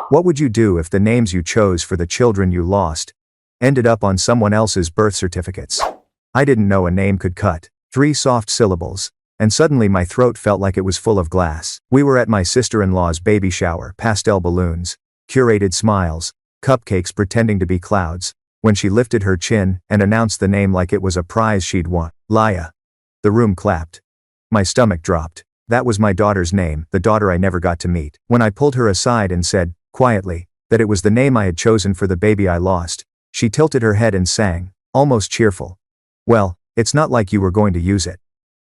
What would you do if the names you chose for the children you lost ended up on someone else's birth certificates? I didn't know a name could cut 3 soft syllables, and suddenly my throat felt like it was full of glass. We were at my sister-in-law's baby shower, pastel balloons, curated smiles, cupcakes pretending to be clouds, when she lifted her chin and announced the name like it was a prize she'd won. Laya. The room clapped. My stomach dropped. That was my daughter's name, the daughter I never got to meet. When I pulled her aside and said, quietly, that it was the name I had chosen for the baby I lost, she tilted her head and sang, almost cheerful. Well, it's not like you were going to use it.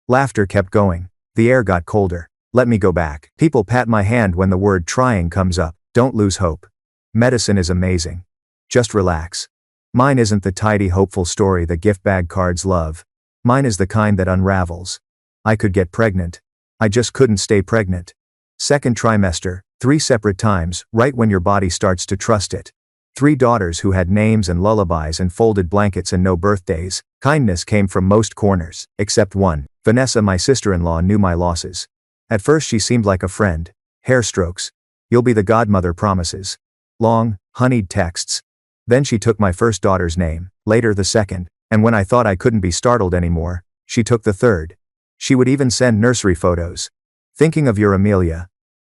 Laughter kept going. The air got colder. Let me go back. People pat my hand when the word trying comes up. Don't lose hope. Medicine is amazing. Just relax. Mine isn't the tidy, hopeful story the gift bag cards love. Mine is the kind that unravels. I could get pregnant. I just couldn't stay pregnant. Second trimester, 3 separate times, right when your body starts to trust it. 3 daughters who had names and lullabies and folded blankets and no birthdays. Kindness came from most corners, except one. Vanessa, my sister-in-law, knew my losses. At first she seemed like a friend. Hair strokes. You'll be the godmother promises. Long, honeyed texts. Then she took my first daughter's name, later the second, and when I thought I couldn't be startled anymore, she took the third. She would even send nursery photos. Thinking of your Amelia.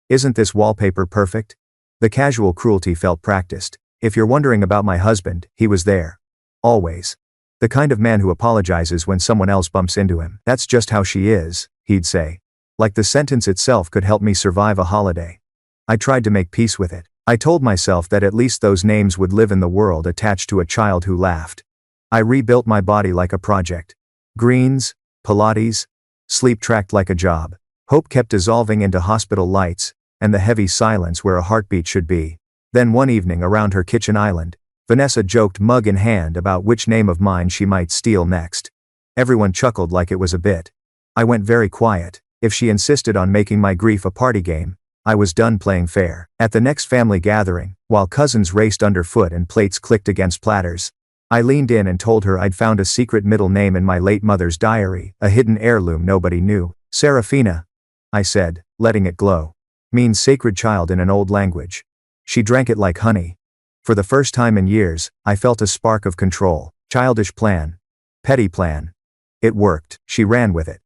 Isn't this wallpaper perfect? The casual cruelty felt practiced. If you're wondering about my husband, he was there. Always. The kind of man who apologizes when someone else bumps into him. That's just how she is, he'd say. Like the sentence itself could help me survive a holiday. I tried to make peace with it. I told myself that at least those names would live in the world attached to a child who laughed. I rebuilt my body like a project. Greens, Pilates, sleep tracked like a job. Hope kept dissolving into hospital lights, and the heavy silence where a heartbeat should be. Then one evening around her kitchen island, Vanessa joked mug in hand about which name of mine she might steal next. Everyone chuckled like it was a bit. I went very quiet. If she insisted on making my grief a party game, I was done playing fair. At the next family gathering, while cousins raced underfoot and plates clicked against platters, I leaned in and told her I'd found a secret middle name in my late mother's diary, a hidden heirloom nobody knew. Serafina, I said, letting it glow. Means sacred child in an old language. She drank it like honey. For the first time in years, I felt a spark of control. Childish plan. Petty plan. It worked. She ran with it.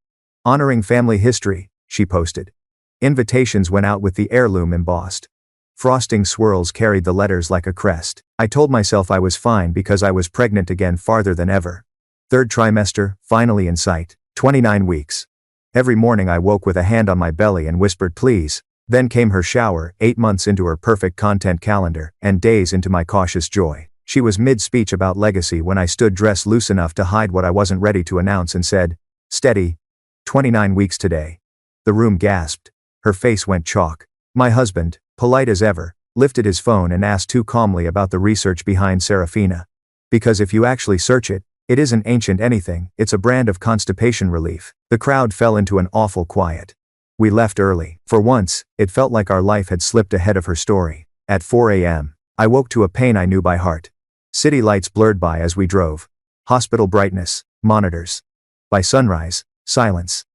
Honoring family history, she posted. Invitations went out with the heirloom embossed. Frosting swirls carried the letters like a crest. I told myself I was fine because I was pregnant again farther than ever. Third trimester, finally in sight. 29 weeks. Every morning I woke with a hand on my belly and whispered please. Then came her shower, 8 months into her perfect content calendar, and days into my cautious joy. She was mid-speech about legacy when I stood dressed loose enough to hide what I wasn't ready to announce and said, steady. 29 weeks today. The room gasped. Her face went chalk. My husband, polite as ever, lifted his phone and asked too calmly about the research behind Serafina. Because if you actually search it, it isn't ancient anything, it's a brand of constipation relief. The crowd fell into an awful quiet. We left early. For once, it felt like our life had slipped ahead of her story. At 4 a.m., I woke to a pain I knew by heart. City lights blurred by as we drove. Hospital brightness, monitors. By sunrise, silence.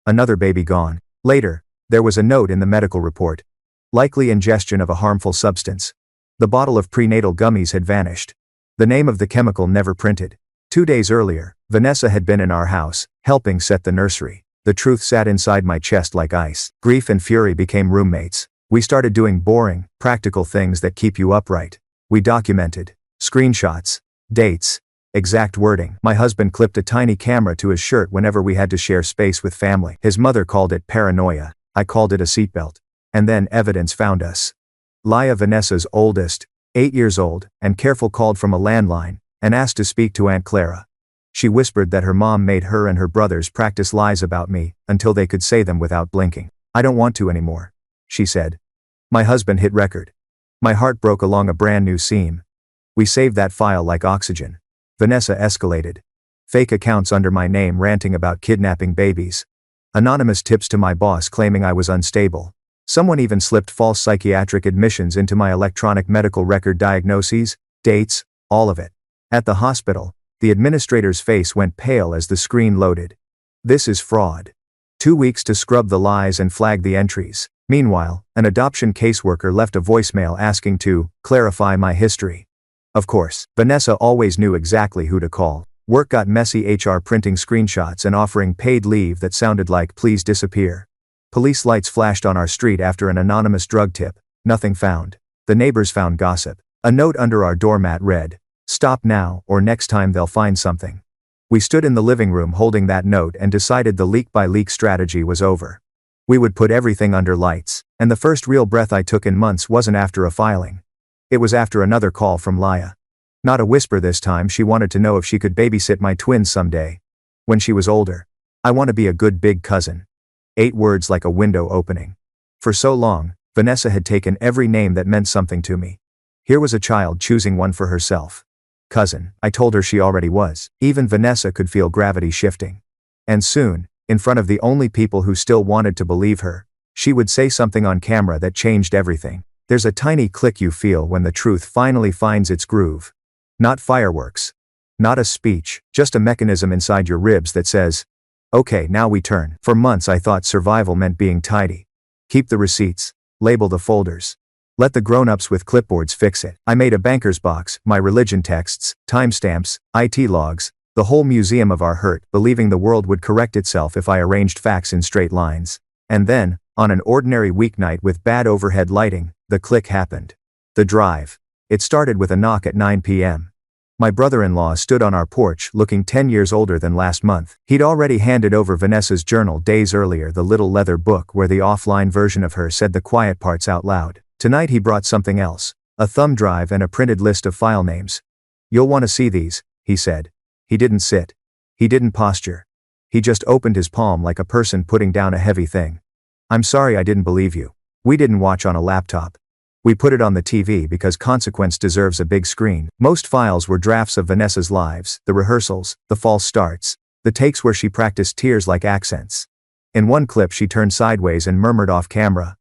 Another baby gone. Later, there was a note in the medical report. Likely ingestion of a harmful substance. The bottle of prenatal gummies had vanished. The name of the chemical never printed. 2 days earlier, Vanessa had been in our house, helping set the nursery. The truth sat inside my chest like ice. Grief and fury became roommates. We started doing boring, practical things that keep you upright. We documented. Screenshots. Dates. Exact wording. My husband clipped a tiny camera to his shirt whenever we had to share space with family. His mother called it paranoia. I called it a seatbelt. And then evidence found us. Laya, Vanessa's oldest, 8 years old, and careful, called from a landline and asked to speak to Aunt Clara. She whispered that her mom made her and her brothers practice lies about me until they could say them without blinking. I don't want to anymore, she said. My husband hit record. My heart broke along a brand new seam. We saved that file like oxygen. Vanessa escalated. Fake accounts under my name ranting about kidnapping babies. Anonymous tips to my boss claiming I was unstable. Someone even slipped false psychiatric admissions into my electronic medical record, diagnoses, dates, all of it. At the hospital, the administrator's face went pale as the screen loaded. This is fraud. 2 weeks to scrub the lies and flag the entries. Meanwhile, an adoption caseworker left a voicemail asking to clarify my history. Of course, Vanessa always knew exactly who to call. Work got messy, HR printing screenshots and offering paid leave that sounded like please disappear. Police lights flashed on our street after an anonymous drug tip. Nothing found. The neighbors found gossip. A note under our doormat read, "Stop now, or next time they'll find something." We stood in the living room holding that note and decided the leak-by-leak strategy was over. We would put everything under lights, and the first real breath I took in months wasn't after a filing. It was after another call from Laya. Not a whisper this time, she wanted to know if she could babysit my twins someday. When she was older. I want to be a good big cousin. 8 words like a window opening. For so long, Vanessa had taken every name that meant something to me. Here was a child choosing one for herself. Cousin, I told her she already was. Even Vanessa could feel gravity shifting. And soon, in front of the only people who still wanted to believe her, she would say something on camera that changed everything. There's a tiny click you feel when the truth finally finds its groove. Not fireworks. Not a speech, just a mechanism inside your ribs that says, okay, now we turn. For months I thought survival meant being tidy. Keep the receipts. Label the folders. Let the grown-ups with clipboards fix it. I made a banker's box, my religion texts, timestamps, IT logs, the whole museum of our hurt, believing the world would correct itself if I arranged facts in straight lines. And then, on an ordinary weeknight with bad overhead lighting, the click happened. The drive. It started with a knock at 9 p.m. My brother-in-law stood on our porch looking 10 years older than last month. He'd already handed over Vanessa's journal days earlier, the little leather book where the offline version of her said the quiet parts out loud. Tonight he brought something else, a thumb drive and a printed list of file names. You'll want to see these, he said. He didn't sit. He didn't posture. He just opened his palm like a person putting down a heavy thing. I'm sorry I didn't believe you. We didn't watch on a laptop. We put it on the TV because Consequence deserves a big screen. Most files were drafts of Vanessa's lives, the rehearsals, the false starts, the takes where she practiced tears like accents. In one clip she turned sideways and murmured off camera,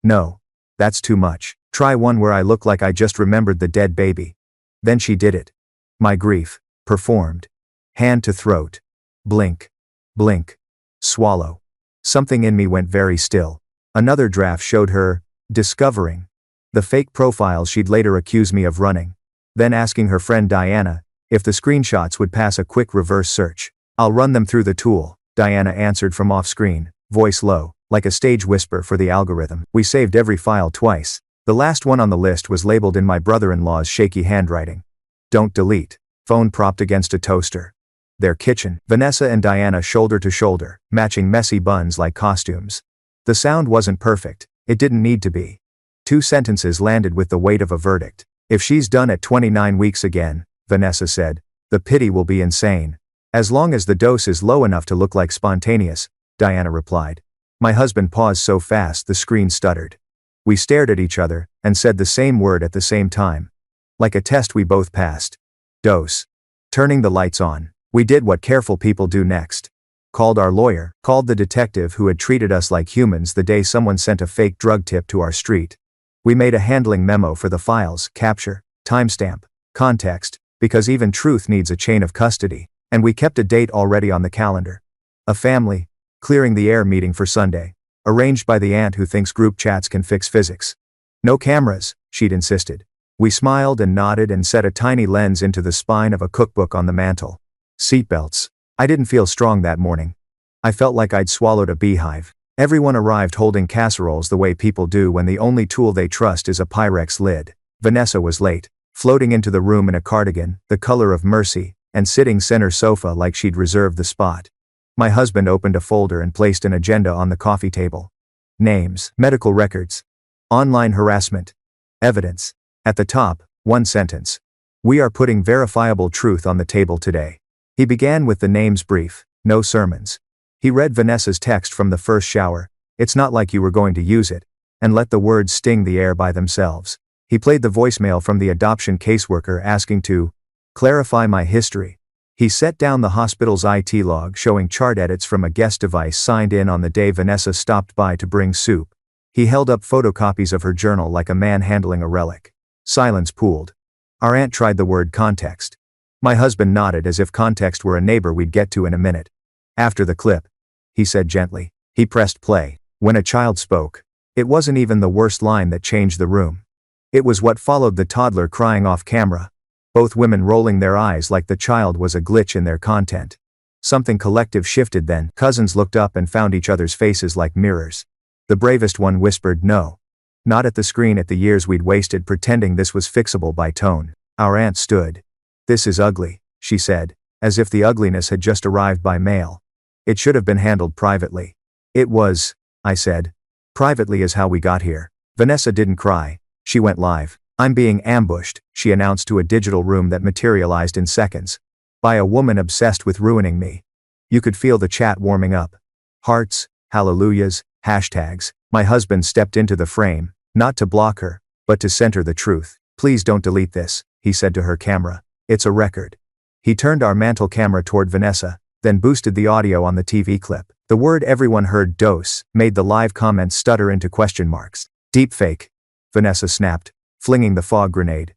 "No. That's too much. Try one where I look like I just remembered the dead baby." Then she did it. My grief. Performed. Hand to throat. Blink. Blink. Swallow. Something in me went very still. Another draft showed her discovering the fake profiles she'd later accuse me of running. Then asking her friend Diana if the screenshots would pass a quick reverse search. "I'll run them through the tool," Diana answered from off-screen, voice low, like a stage whisper for the algorithm. We saved every file twice. The last one on the list was labeled in my brother-in-law's shaky handwriting. "Don't delete." Phone propped against a toaster. Their kitchen. Vanessa and Diana shoulder to shoulder, matching messy buns like costumes. The sound wasn't perfect. It didn't need to be. 2 sentences landed with the weight of a verdict. "If she's done at 29 weeks again," Vanessa said, "the pity will be insane. As long as the dose is low enough to look like spontaneous," Diana replied. My husband paused so fast the screen stuttered. We stared at each other, and said the same word at the same time. Like a test we both passed. Dose. Turning the lights on. We did what careful people do next. Called our lawyer, called the detective who had treated us like humans the day someone sent a fake drug tip to our street. We made a handling memo for the files, capture, timestamp, context, because even truth needs a chain of custody, and we kept a date already on the calendar. A family, clearing the air meeting for Sunday, arranged by the aunt who thinks group chats can fix physics. No cameras, she'd insisted. We smiled and nodded and set a tiny lens into the spine of a cookbook on the mantel. Seatbelts. I didn't feel strong that morning. I felt like I'd swallowed a beehive. Everyone arrived holding casseroles the way people do when the only tool they trust is a Pyrex lid. Vanessa was late, floating into the room in a cardigan, the color of mercy, and sitting center sofa like she'd reserved the spot. My husband opened a folder and placed an agenda on the coffee table. Names, medical records, online harassment, evidence. At the top, 1 sentence. "We are putting verifiable truth on the table today." He began with the names brief, no sermons. He read Vanessa's text from the first shower, "It's not like you were going to use it," and let the words sting the air by themselves. He played the voicemail from the adoption caseworker asking to clarify my history. He set down the hospital's IT log showing chart edits from a guest device signed in on the day Vanessa stopped by to bring soup. He held up photocopies of her journal like a man handling a relic. Silence pooled. Our aunt tried the word context. My husband nodded as if context were a neighbor we'd get to in a minute. "After the clip," he said gently. He pressed play. When a child spoke, It wasn't even the worst line that changed the room. It was what followed the toddler crying off camera. Both women rolling their eyes like the child was a glitch in their content. Something collective shifted then. Cousins looked up and found each other's faces like mirrors. The bravest one whispered no. Not at the screen, at the years we'd wasted pretending this was fixable by tone. Our aunt stood. "This is ugly," she said, as if the ugliness had just arrived by mail. "It should have been handled privately." "It was," I said. "Privately is how we got here." Vanessa didn't cry. She went live. "I'm being ambushed," she announced to a digital room that materialized in seconds. "By a woman obsessed with ruining me." You could feel the chat warming up. Hearts, hallelujahs, hashtags. My husband stepped into the frame, not to block her, but to center the truth. "Please don't delete this," he said to her camera. "It's a record." He turned our mantle camera toward Vanessa, then boosted the audio on the TV clip. The word everyone heard, dose, made the live comments stutter into question marks. "Deepfake," Vanessa snapped, flinging the fog grenade.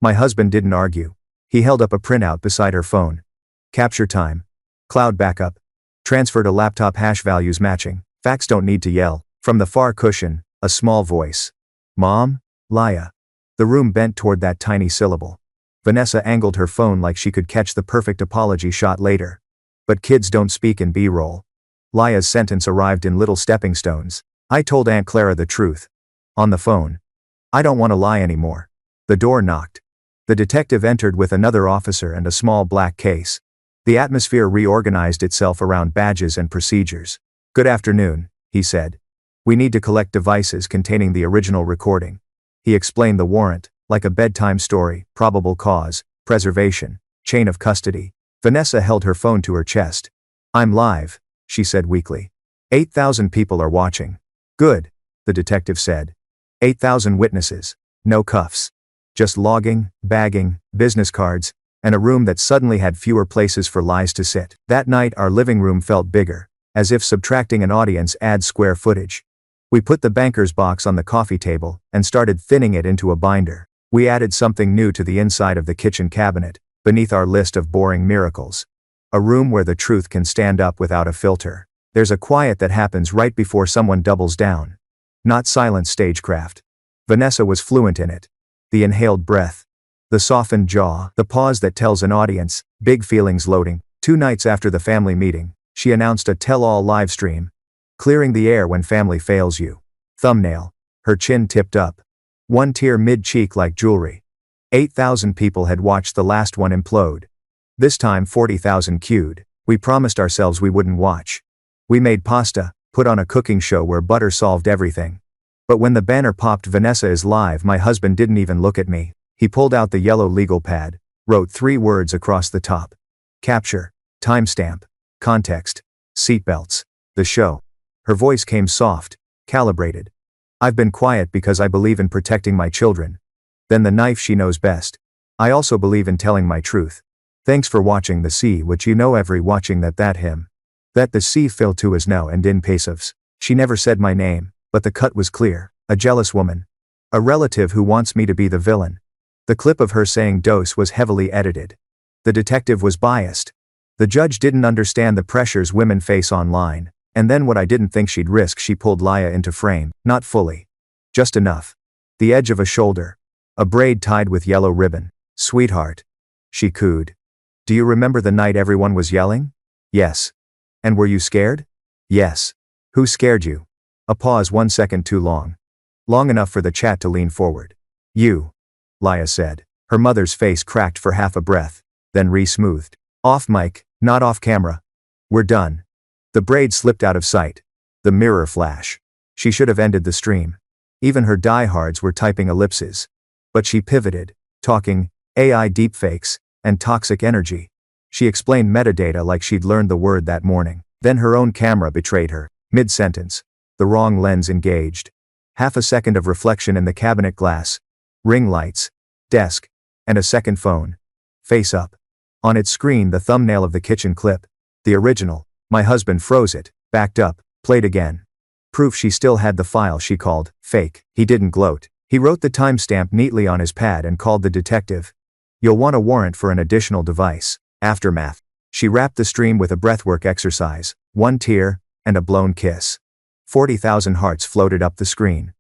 My husband didn't argue. He held up a printout beside her phone. "Capture time. Cloud backup. Transfer to laptop, hash values matching. Facts don't need to yell." From the far cushion, a small voice. "Mom? Laya." The room bent toward that tiny syllable. Vanessa angled her phone like she could catch the perfect apology shot later. "But kids don't speak in B-roll." Laya's sentence arrived in little stepping stones. "I told Aunt Clara the truth. On the phone. I don't want to lie anymore." The door knocked. The detective entered with another officer and a small black case. The atmosphere reorganized itself around badges and procedures. "Good afternoon," he said. "We need to collect devices containing the original recording." He explained the warrant, like a bedtime story: probable cause, preservation, chain of custody. Vanessa held her phone to her chest. "I'm live," she said weakly. 8,000 people are watching." "Good," the detective said. 8,000 witnesses. No cuffs. Just logging, bagging, business cards, and a room that suddenly had fewer places for lies to sit. That night our living room felt bigger, as if subtracting an audience adds square footage. We put the banker's box on the coffee table and started thinning it into a binder. We added something new to the inside of the kitchen cabinet, beneath our list of boring miracles. A room where the truth can stand up without a filter. There's a quiet that happens right before someone doubles down. Not silent stagecraft. Vanessa was fluent in it. The inhaled breath. The softened jaw. The pause that tells an audience, big feelings loading. 2 nights after the family meeting, she announced a tell-all live stream. "Clearing the air when family fails you." Thumbnail. Her chin tipped up. One tear mid-cheek like jewelry. 8,000 people had watched the last one implode. This time 40,000 queued. We promised ourselves we wouldn't watch. We made pasta, put on a cooking show where butter solved everything. But when the banner popped, "Vanessa is live," my husband didn't even look at me. He pulled out the yellow legal pad, wrote 3 words across the top. Capture, timestamp, context, seatbelts, the show. Her voice came soft, calibrated. "I've been quiet because I believe in protecting my children. Then the knife, she knows best. I also believe in telling my truth. Thanks for watching the sea, which you know every watching that him. That the sea fill to is no and in pesos." She never said my name, but the cut was clear. A jealous woman. A relative who wants me to be the villain. The clip of her saying dose was heavily edited. The detective was biased. The judge didn't understand the pressures women face online. And then what I didn't think she'd risk, she pulled Laya into frame. Not fully. Just enough. The edge of a shoulder. A braid tied with yellow ribbon. "Sweetheart." She cooed. "Do you remember the night everyone was yelling?" "Yes." "And were you scared?" "Yes." "Who scared you?" A pause 1 second too long. Long enough for the chat to lean forward. "You," Laya said. Her mother's face cracked for half a breath, then re-smoothed. "Off mic, not off camera. We're done." The braid slipped out of sight. The mirror flash. She should have ended the stream. Even her diehards were typing ellipses. But she pivoted, talking AI deepfakes and toxic energy. She explained metadata like she'd learned the word that morning. Then her own camera betrayed her. Mid-sentence. The wrong lens engaged. Half a second of reflection in the cabinet glass. Ring lights. Desk. And a second phone. Face up. On its screen the thumbnail of the kitchen clip. The original. My husband froze it, backed up, played again. Proof she still had the file she called fake. He didn't gloat. He wrote the timestamp neatly on his pad and called the detective. "You'll want a warrant for an additional device." Aftermath. She wrapped the stream with a breathwork exercise, 1 tear, and a blown kiss. 40,000 hearts floated up the screen.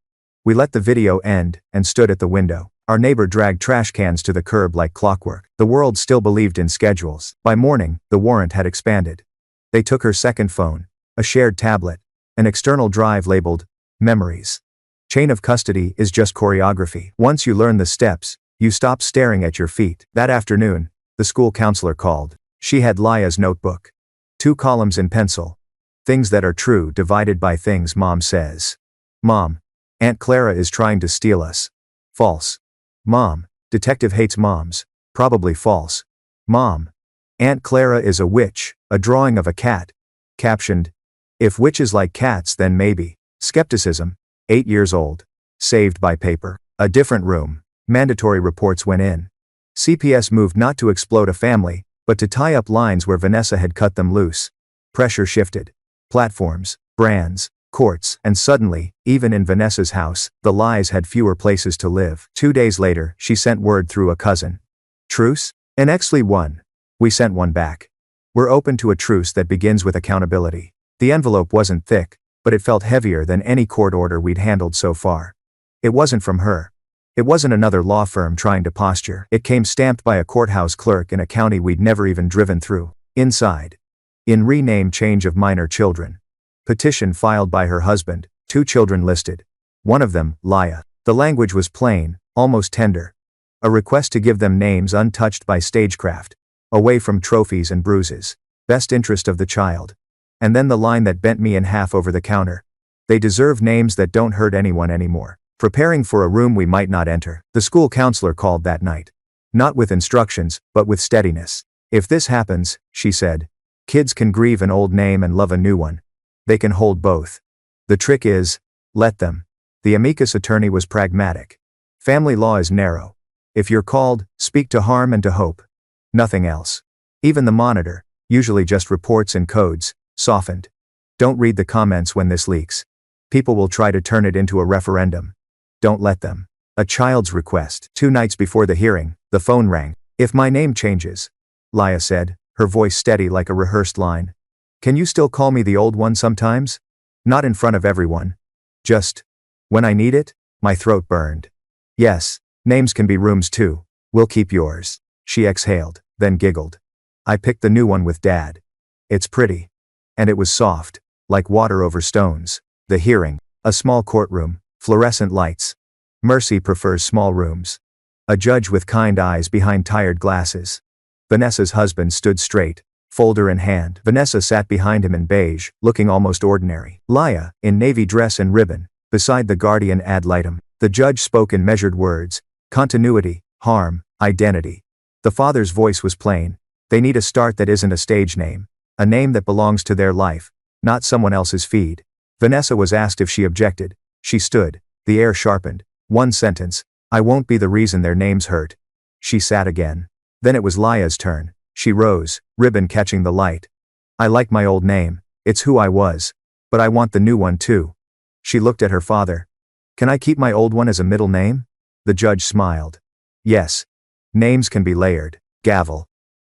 We let the video end and stood at the window. Our neighbor dragged trash cans to the curb like clockwork. The world still believed in schedules. By morning, the warrant had expanded. They took her second phone, a shared tablet, an external drive labeled memories. Chain of custody is just choreography. Once you learn the steps, you stop staring at your feet. That afternoon, the school counselor called. She had Laya's notebook. 2 columns in pencil. Things that are true divided by things Mom says. Mom, Aunt Clara is trying to steal us. False. Mom, detective hates moms. Probably false. Mom, Aunt Clara is a witch, a drawing of a cat. Captioned, if witches like cats then maybe. Skepticism, 8 years old. Saved by paper. A different room. Mandatory reports went in. CPS moved not to explode a family, but to tie up lines where Vanessa had cut them loose. Pressure shifted. Platforms, brands, courts, and suddenly, even in Vanessa's house, the lies had fewer places to live. 2 days later, she sent word through a cousin. Truce? An Exley one. We sent one back. We're open to a truce that begins with accountability. The envelope wasn't thick, but it felt heavier than any court order we'd handled so far. It wasn't from her. It wasn't another law firm trying to posture. It came stamped by a courthouse clerk in a county we'd never even driven through. Inside. In rename change of minor children. Petition filed by her husband, 2 children listed. One of them, Laya. The language was plain, almost tender. A request to give them names untouched by stagecraft. Away from trophies and bruises. Best interest of the child. And then the line that bent me in half over the counter. They deserve names that don't hurt anyone anymore. Preparing for a room we might not enter, the school counselor called that night. Not with instructions, but with steadiness. If this happens, she said, kids can grieve an old name and love a new one. They can hold both. The trick is, let them. The amicus attorney was pragmatic. Family law is narrow. If you're called, speak to harm and to hope. Nothing else. Even the monitor, usually just reports and codes, softened. Don't read the comments when this leaks. People will try to turn it into a referendum. Don't let them. A child's request. 2 nights before the hearing, the phone rang. If my name changes, Laya said, her voice steady like a rehearsed line. Can you still call me the old one sometimes? Not in front of everyone. Just when I need it? My throat burned. Yes, names can be rooms too. We'll keep yours. She exhaled, then giggled. I picked the new one with Dad. It's pretty. And it was soft, like water over stones. The hearing. A small courtroom, fluorescent lights. Mercy prefers small rooms. A judge with kind eyes behind tired glasses. Vanessa's husband stood straight, folder in hand. Vanessa sat behind him in beige, looking almost ordinary. Laya, in navy dress and ribbon, beside the guardian ad litem. The judge spoke in measured words. Continuity, harm, identity. The father's voice was plain. They need a start that isn't a stage name. A name that belongs to their life, not someone else's feed. Vanessa was asked if she objected. She stood. The air sharpened. 1 sentence. I won't be the reason their names hurt. She sat again. Then it was Laya's turn. She rose, ribbon catching the light. I like my old name. It's who I was. But I want the new one too. She looked at her father. Can I keep my old one as a middle name? The judge smiled. Yes. Names can be layered. Gavel.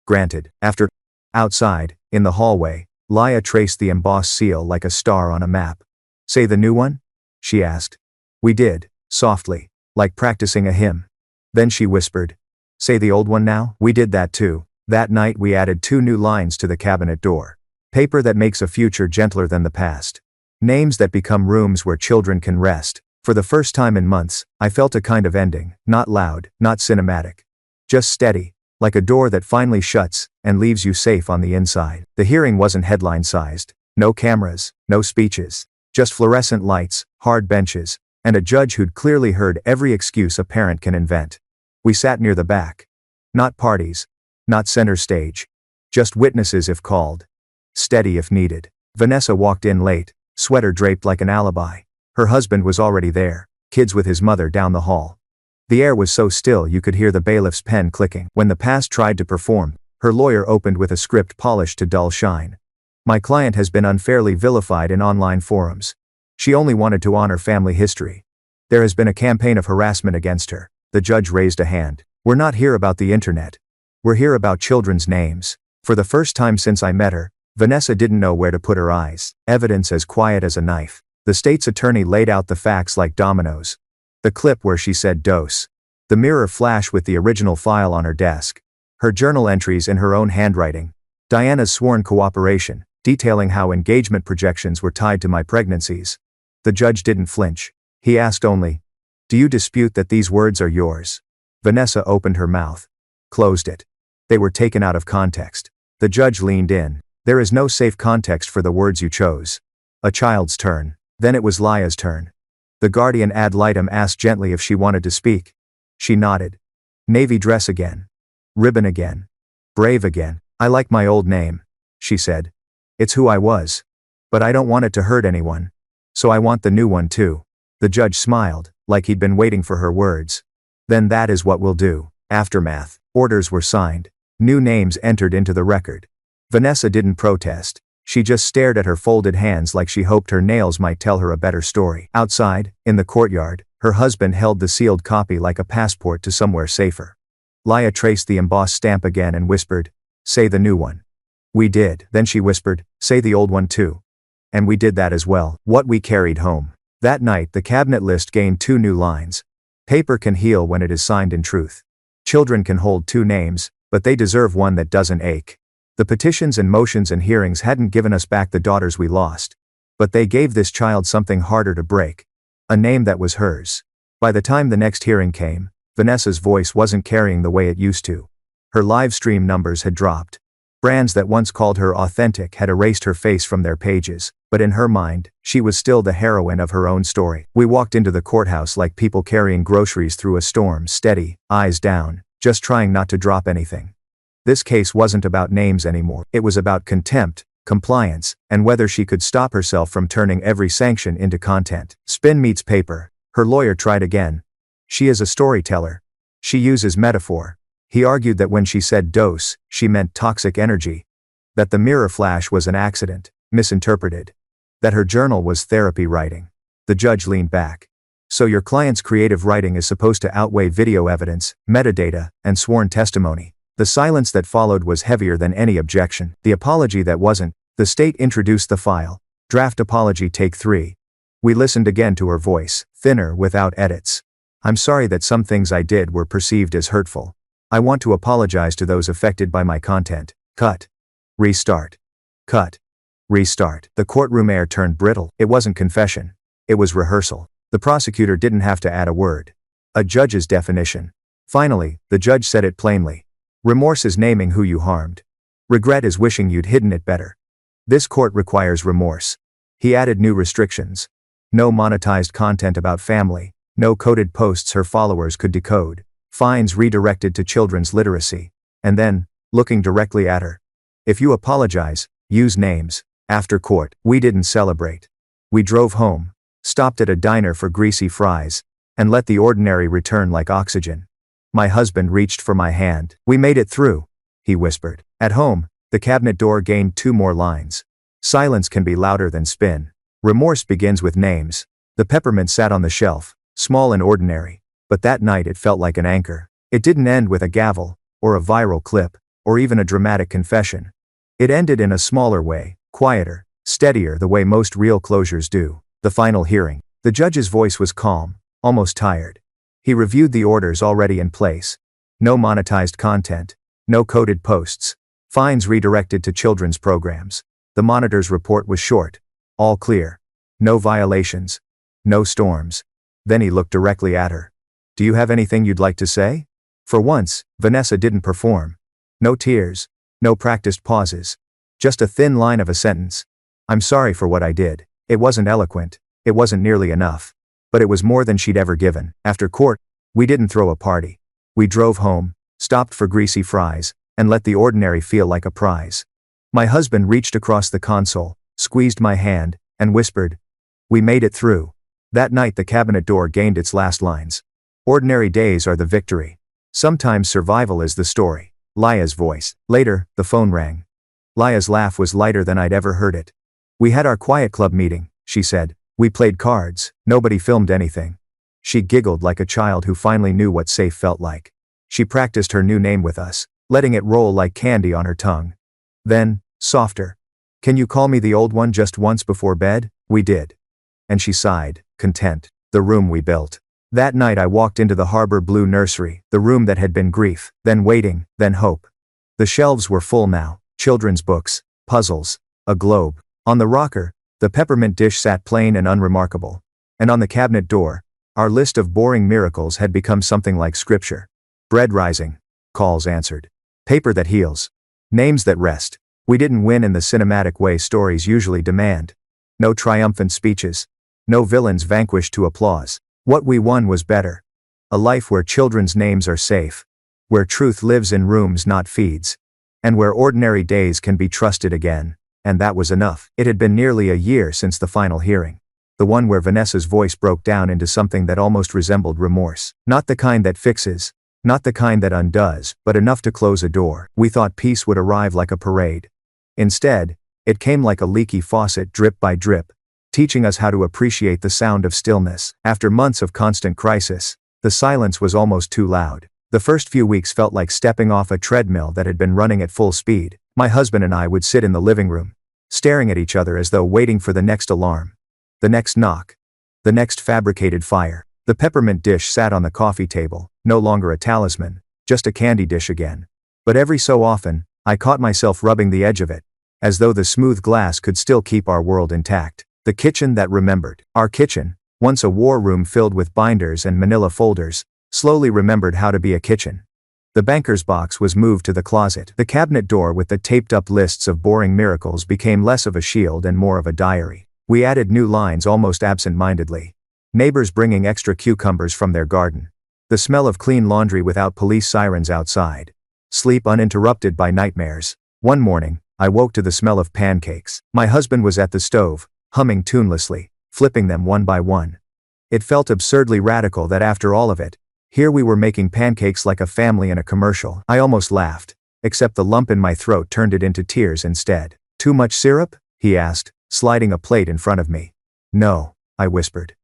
Granted. After. Outside, in the hallway, Laya traced the embossed seal like a star on a map. Say the new one? She asked. We did, softly, like practicing a hymn. Then she whispered. Say the old one now? We did that too. That night we added 2 new lines to the cabinet door. Paper that makes a future gentler than the past. Names that become rooms where children can rest. For the first time in months, I felt a kind of ending, not loud, not cinematic. Just steady, like a door that finally shuts and leaves you safe on the inside. The hearing wasn't headline-sized. No cameras, no speeches. Just fluorescent lights, hard benches, and a judge who'd clearly heard every excuse a parent can invent. We sat near the back. Not parties. Not center stage. Just witnesses if called. Steady if needed. Vanessa walked in late, sweater draped like an alibi. Her husband was already there, kids with his mother down the hall. The air was so still you could hear the bailiff's pen clicking. When the past tried to perform, her lawyer opened with a script polished to dull shine. My client has been unfairly vilified in online forums. She only wanted to honor family history. There has been a campaign of harassment against her. The judge raised a hand. We're not here about the internet. We're here about children's names. For the first time since I met her, Vanessa didn't know where to put her eyes. Evidence as quiet as a knife. The state's attorney laid out the facts like dominoes. The clip where she said dose. The mirror flash with the original file on her desk. Her journal entries in her own handwriting. Diana's sworn cooperation, detailing how engagement projections were tied to my pregnancies. The judge didn't flinch. He asked only, "Do you dispute that these words are yours?" Vanessa opened her mouth. Closed it. They were taken out of context. The judge leaned in. "There is no safe context for the words you chose." A child's turn. Then it was Laya's turn. The guardian ad litem asked gently if she wanted to speak. She nodded. "Navy dress again. Ribbon again. Brave again. I like my old name," she said. "It's who I was. But I don't want it to hurt anyone. So I want the new one too." The judge smiled, like he'd been waiting for her words. "Then that is what we'll do." Aftermath. Orders were signed. New names entered into the record. Vanessa didn't protest. She just stared at her folded hands like she hoped her nails might tell her a better story. Outside, in the courtyard, her husband held the sealed copy like a passport to somewhere safer. Laya traced the embossed stamp again and whispered, "Say the new one." We did. Then she whispered, "Say the old one too." And we did that as well. What we carried home. That night the cabinet list gained 2 new lines. Paper can heal when it is signed in truth. Children can hold 2 names, but they deserve one that doesn't ache. The petitions and motions and hearings hadn't given us back the daughters we lost. But they gave this child something harder to break. A name that was hers. By the time the next hearing came, Vanessa's voice wasn't carrying the way it used to. Her live stream numbers had dropped. Brands that once called her authentic had erased her face from their pages, but in her mind, she was still the heroine of her own story. We walked into the courthouse like people carrying groceries through a storm, steady, eyes down, just trying not to drop anything. This case wasn't about names anymore. It was about contempt, compliance, and whether she could stop herself from turning every sanction into content. Spin meets paper. Her lawyer tried again. She is a storyteller. She uses metaphor. He argued that when she said dose, she meant toxic energy. That the mirror flash was an accident, misinterpreted. That her journal was therapy writing. The judge leaned back. So your client's creative writing is supposed to outweigh video evidence, metadata, and sworn testimony. The silence that followed was heavier than any objection. The apology that wasn't. The state introduced the file. Draft apology take 3. We listened again to her voice, thinner, without edits. "I'm sorry that some things I did were perceived as hurtful. I want to apologize to those affected by my content." Cut. Restart. Cut. Restart. The courtroom air turned brittle. It wasn't confession. It was rehearsal. The prosecutor didn't have to add a word. A judge's definition. Finally, the judge said it plainly. Remorse is naming who you harmed. Regret is wishing you'd hidden it better. This court requires remorse. He added new restrictions. No monetized content about family. No coded posts her followers could decode. Fines redirected to children's literacy. And then, looking directly at her. If you apologize, use names. After court, we didn't celebrate. We drove home, stopped at a diner for greasy fries, and let the ordinary return like oxygen. My husband reached for my hand. "We made it through," he whispered. At home, the cabinet door gained 2 more lines. Silence can be louder than spin. Remorse begins with names. The peppermint sat on the shelf, small and ordinary, but that night it felt like an anchor. It didn't end with a gavel, or a viral clip, or even a dramatic confession. It ended in a smaller way, quieter, steadier, the way most real closures do. The final hearing. The judge's voice was calm, almost tired. He reviewed the orders already in place. No monetized content. No coded posts. Fines redirected to children's programs. The monitor's report was short. All clear. No violations. No storms. Then he looked directly at her. "Do you have anything you'd like to say?" For once, Vanessa didn't perform. No tears. No practiced pauses. Just a thin line of a sentence. "I'm sorry for what I did. It wasn't eloquent. It wasn't nearly enough. But it was more than she'd ever given." After court, we didn't throw a party. We drove home, stopped for greasy fries, and let the ordinary feel like a prize. My husband reached across the console, squeezed my hand, and whispered, "We made it through." That night the cabinet door gained its last lines. Ordinary days are the victory. Sometimes survival is the story. Laya's voice. Later, the phone rang. Laya's laugh was lighter than I'd ever heard it. "We had our quiet club meeting," she said. "We played cards. Nobody filmed anything." She giggled like a child who finally knew what safe felt like. She practiced her new name with us, letting it roll like candy on her tongue. Then, softer. "Can you call me the old one just once before bed?" We did. and she sighed, content. The room we built. That night I walked into the harbor blue nursery, the room that had been grief, then waiting, then hope. The shelves were full now, children's books, puzzles, a globe. On the rocker, the peppermint dish sat plain and unremarkable. And on the cabinet door, our list of boring miracles had become something like scripture. Bread rising. Calls answered. Paper that heals. Names that rest. We didn't win in the cinematic way stories usually demand. No triumphant speeches. No villains vanquished to applause. What we won was better. A life where children's names are safe. Where truth lives in rooms not feeds. And where ordinary days can be trusted again. And that was enough. It had been nearly a year since the final hearing. The one where Vanessa's voice broke down into something that almost resembled remorse. Not the kind that fixes. Not the kind that undoes, but enough to close a door. We thought peace would arrive like a parade. Instead, it came like a leaky faucet, drip by drip, teaching us how to appreciate the sound of stillness. After months of constant crisis, the silence was almost too loud. The first few weeks felt like stepping off a treadmill that had been running at full speed. My husband and I would sit in the living room, staring at each other as though waiting for the next alarm. The next knock. The next fabricated fire. The peppermint dish sat on the coffee table, no longer a talisman, just a candy dish again. But every so often, I caught myself rubbing the edge of it, as though the smooth glass could still keep our world intact. The kitchen that remembered. Our kitchen, once a war room filled with binders and manila folders, slowly remembered how to be a kitchen. The banker's box was moved to the closet. The cabinet door with the taped-up lists of boring miracles became less of a shield and more of a diary. We added new lines almost absent-mindedly. Neighbors bringing extra cucumbers from their garden. The smell of clean laundry without police sirens outside. Sleep uninterrupted by nightmares. One morning, I woke to the smell of pancakes. My husband was at the stove, humming tunelessly, flipping them one by one. It felt absurdly radical that after all of it, here we were making pancakes like a family in a commercial. I almost laughed, except the lump in my throat turned it into tears instead. Too much syrup? He asked, sliding a plate in front of me. No, I whispered.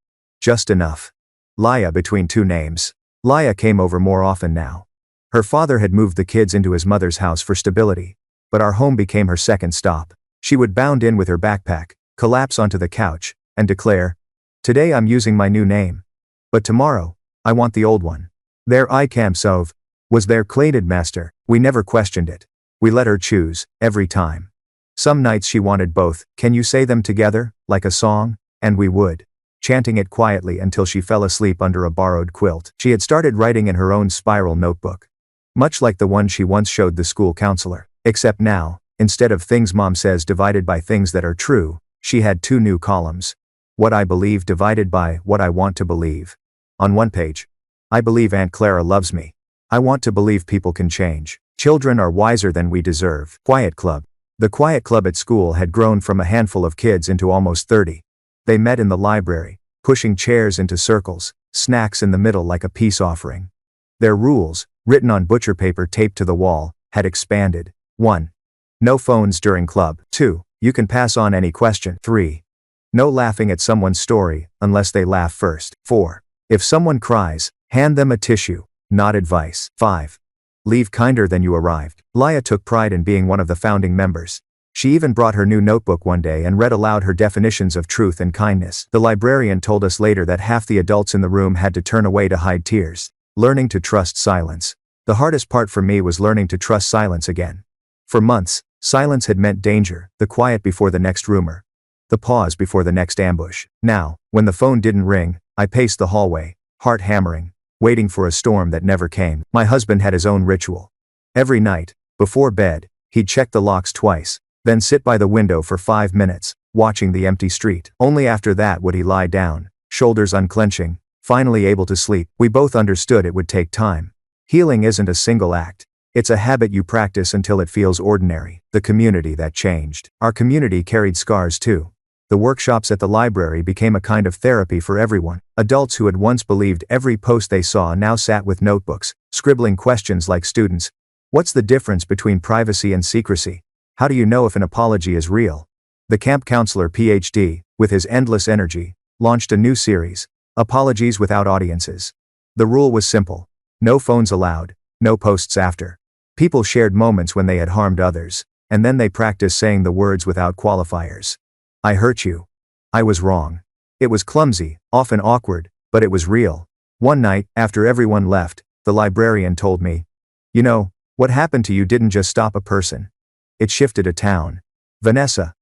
Just enough. Laya between two names. Laya came over more often now. Her father had moved the kids into his mother's house for stability, but our home became her second stop. She would bound in with her backpack, collapse onto the couch, and declare, "Today I'm using my new name. But tomorrow, I want the old one." There I cam sov, was their clated master. We never questioned it. We let her choose, every time. Some nights she wanted both. Can you say them together, like a song? And we would, chanting it quietly until she fell asleep under a borrowed quilt. She had started writing in her own spiral notebook. Much like the one she once showed the school counselor. Except now, instead of things mom says divided by things that are true, she had two new columns. What I believe divided by what I want to believe. On one page, I believe Aunt Clara loves me. I want to believe people can change. Children are wiser than we deserve. Quiet Club. The Quiet Club at school had grown from a handful of kids into almost 30. They met in the library, pushing chairs into circles, snacks in the middle like a peace offering. Their rules, written on butcher paper taped to the wall, had expanded. 1. No phones during club. 2. You can pass on any question. 3. No laughing at someone's story, unless they laugh first. 4. If someone cries, hand them a tissue, not advice. 5. Leave kinder than you arrived. Laya took pride in being one of the founding members. She even brought her new notebook one day and read aloud her definitions of truth and kindness. The librarian told us later that half the adults in the room had to turn away to hide tears. Learning to trust silence. The hardest part for me was learning to trust silence again. For months, silence had meant danger, the quiet before the next rumor. The pause before the next ambush. Now, when the phone didn't ring, I paced the hallway, heart hammering, waiting for a storm that never came. My husband had his own ritual. Every night, before bed, he'd check the locks twice, then sit by the window for 5 minutes, watching the empty street. Only after that would he lie down, shoulders unclenching, finally able to sleep. We both understood it would take time. Healing isn't a single act. It's a habit you practice until it feels ordinary. The community that changed. Our community carried scars too. The workshops at the library became a kind of therapy for everyone. Adults who had once believed every post they saw now sat with notebooks, scribbling questions like students. What's the difference between privacy and secrecy? How do you know if an apology is real? The camp counselor PhD, with his endless energy, launched a new series, Apologies Without Audiences. The rule was simple. No phones allowed, no posts after. People shared moments when they had harmed others, and then they practiced saying the words without qualifiers. I hurt you. I was wrong. It was clumsy, often awkward, but it was real. One night, after everyone left, the librarian told me, "You know, what happened to you didn't just stop a person. It shifted a town. Vanessa."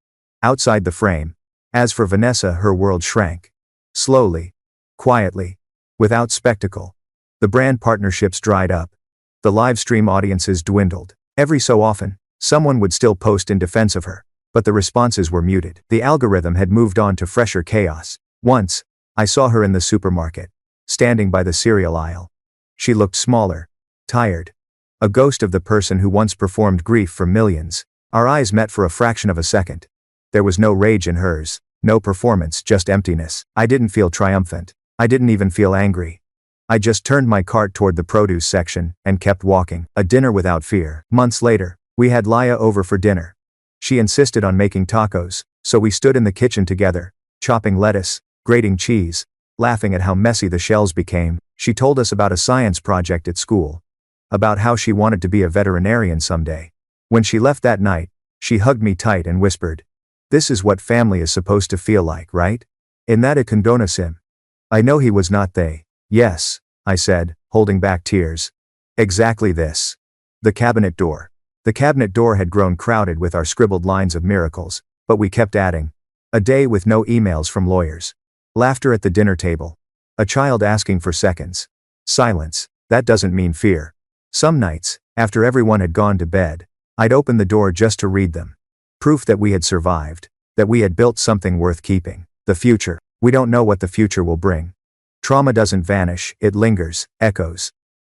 Outside the frame. As for Vanessa, her world shrank. Slowly. Quietly. Without spectacle. The brand partnerships dried up. The live stream audiences dwindled. Every so often, someone would still post in defense of her. But the responses were muted. The algorithm had moved on to fresher chaos. Once, I saw her in the supermarket, standing by the cereal aisle. She looked smaller. Tired. A ghost of the person who once performed grief for millions. Our eyes met for a fraction of a second. There was no rage in hers, no performance, just emptiness. I didn't feel triumphant. I didn't even feel angry. I just turned my cart toward the produce section and kept walking. A dinner without fear. Months later, we had Laya over for dinner. She insisted on making tacos, so we stood in the kitchen together, chopping lettuce, grating cheese, laughing at how messy the shells became. She told us about a science project at school, about how she wanted to be a veterinarian someday. When she left that night, she hugged me tight and whispered, "This is what family is supposed to feel like, right? In that it condones him." I know he was not they. "Yes," I said, holding back tears. "Exactly this." The cabinet door. The cabinet door had grown crowded with our scribbled lines of miracles, but we kept adding. A day with no emails from lawyers. Laughter at the dinner table. A child asking for seconds. Silence. That doesn't mean fear. Some nights, after everyone had gone to bed, I'd open the door just to read them. Proof that we had survived, that we had built something worth keeping. The future. We don't know what the future will bring. Trauma doesn't vanish, it lingers, echoes.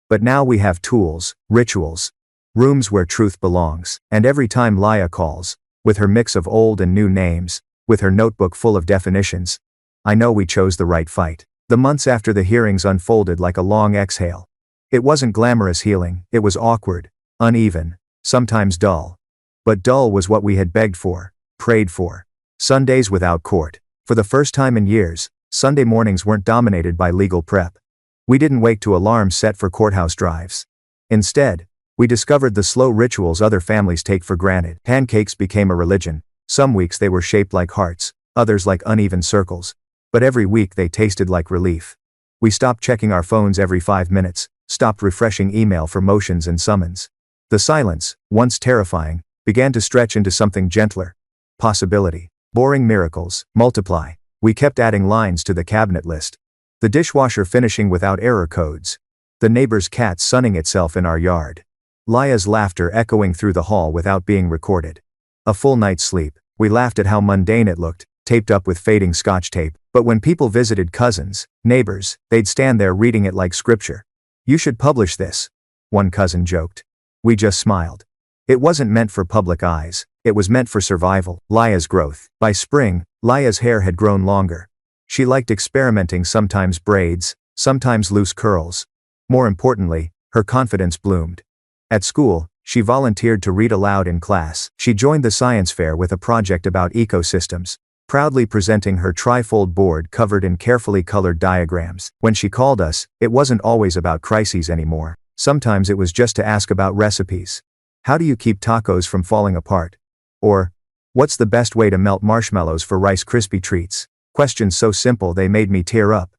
But now we have tools, rituals, rooms where truth belongs. And every time Laya calls, with her mix of old and new names, with her notebook full of definitions, I know we chose the right fight. The months after the hearings unfolded like a long exhale. It wasn't glamorous healing, it was awkward, uneven, sometimes dull. But dull was what we had begged for, prayed for. Sundays without court. For the first time in years, Sunday mornings weren't dominated by legal prep. We didn't wake to alarms set for courthouse drives. Instead, we discovered the slow rituals other families take for granted. Pancakes became a religion. Some weeks they were shaped like hearts, others like uneven circles. But every week they tasted like relief. We stopped checking our phones every 5 minutes, stopped refreshing email for motions and summons. The silence, once terrifying, began to stretch into something gentler. Possibility. Boring miracles, multiply. We kept adding lines to the cabinet list. The dishwasher finishing without error codes. The neighbor's cat sunning itself in our yard. Laya's laughter echoing through the hall without being recorded. A full night's sleep. We laughed at how mundane it looked, taped up with fading scotch tape. But when people visited cousins, neighbors, they'd stand there reading it like scripture. "You should publish this," one cousin joked. We just smiled. It wasn't meant for public eyes. It was meant for survival. Laya's growth. By spring, Laya's hair had grown longer. She liked experimenting, sometimes braids, sometimes loose curls. More importantly, her confidence bloomed. At school, she volunteered to read aloud in class. She joined the science fair with a project about ecosystems, proudly presenting her trifold board covered in carefully colored diagrams. When she called us, it wasn't always about crises anymore. Sometimes it was just to ask about recipes. How do you keep tacos from falling apart? Or, what's the best way to melt marshmallows for Rice Krispie treats? Questions so simple they made me tear up.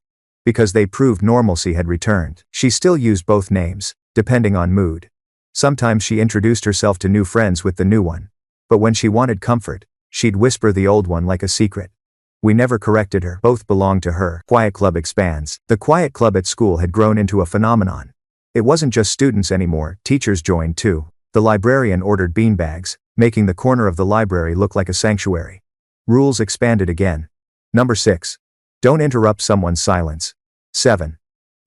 Because they proved normalcy had returned. She still used both names, depending on mood. Sometimes she introduced herself to new friends with the new one. But when she wanted comfort, she'd whisper the old one like a secret. We never corrected her. Both belonged to her. Quiet Club expands. The Quiet Club at school had grown into a phenomenon. It wasn't just students anymore, teachers joined too. The librarian ordered beanbags, making the corner of the library look like a sanctuary. Rules expanded again. Number 6. Don't interrupt someone's silence. 7.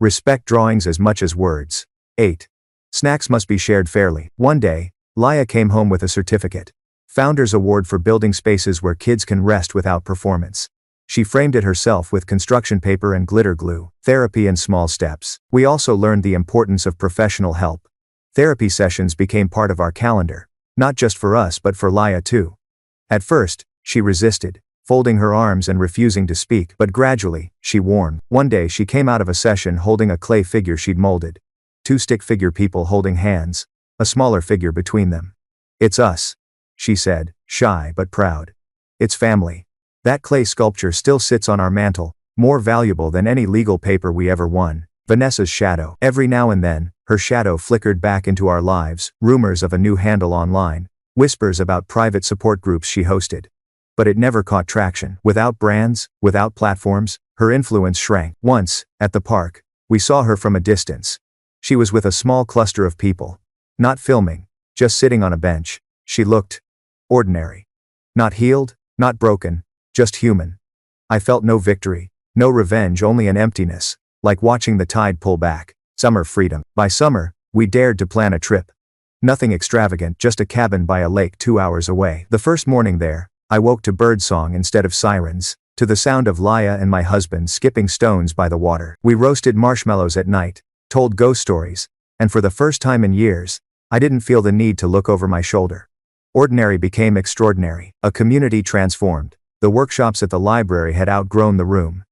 Respect drawings as much as words. 8. Snacks must be shared fairly. One day, Laya came home with a certificate. Founders Award for building spaces where kids can rest without performance. She framed it herself with construction paper and glitter glue. Therapy in small steps. We also learned the importance of professional help. Therapy sessions became part of our calendar, not just for us but for Laya too. At first, she resisted, folding her arms and refusing to speak, but gradually, she warmed. One day she came out of a session holding a clay figure she'd molded. 2 stick figure people holding hands, a smaller figure between them. "It's us," she said, shy but proud. "It's family." That clay sculpture still sits on our mantle, more valuable than any legal paper we ever won. Vanessa's shadow. Every now and then, her shadow flickered back into our lives, rumors of a new handle online, whispers about private support groups she hosted. But it never caught traction. Without brands, without platforms, her influence shrank. Once, at the park, we saw her from a distance. She was with a small cluster of people. Not filming, just sitting on a bench. She looked ordinary. Not healed, not broken, just human. I felt no victory, no revenge, only an emptiness, like watching the tide pull back. Summer freedom. By summer, we dared to plan a trip. Nothing extravagant, just a cabin by a lake 2 hours away. The first morning there, I woke to birdsong instead of sirens, to the sound of Laya and my husband skipping stones by the water. We roasted marshmallows at night, told ghost stories, and for the first time in years, I didn't feel the need to look over my shoulder. Ordinary became extraordinary. A community transformed. The workshops at the library had outgrown the room.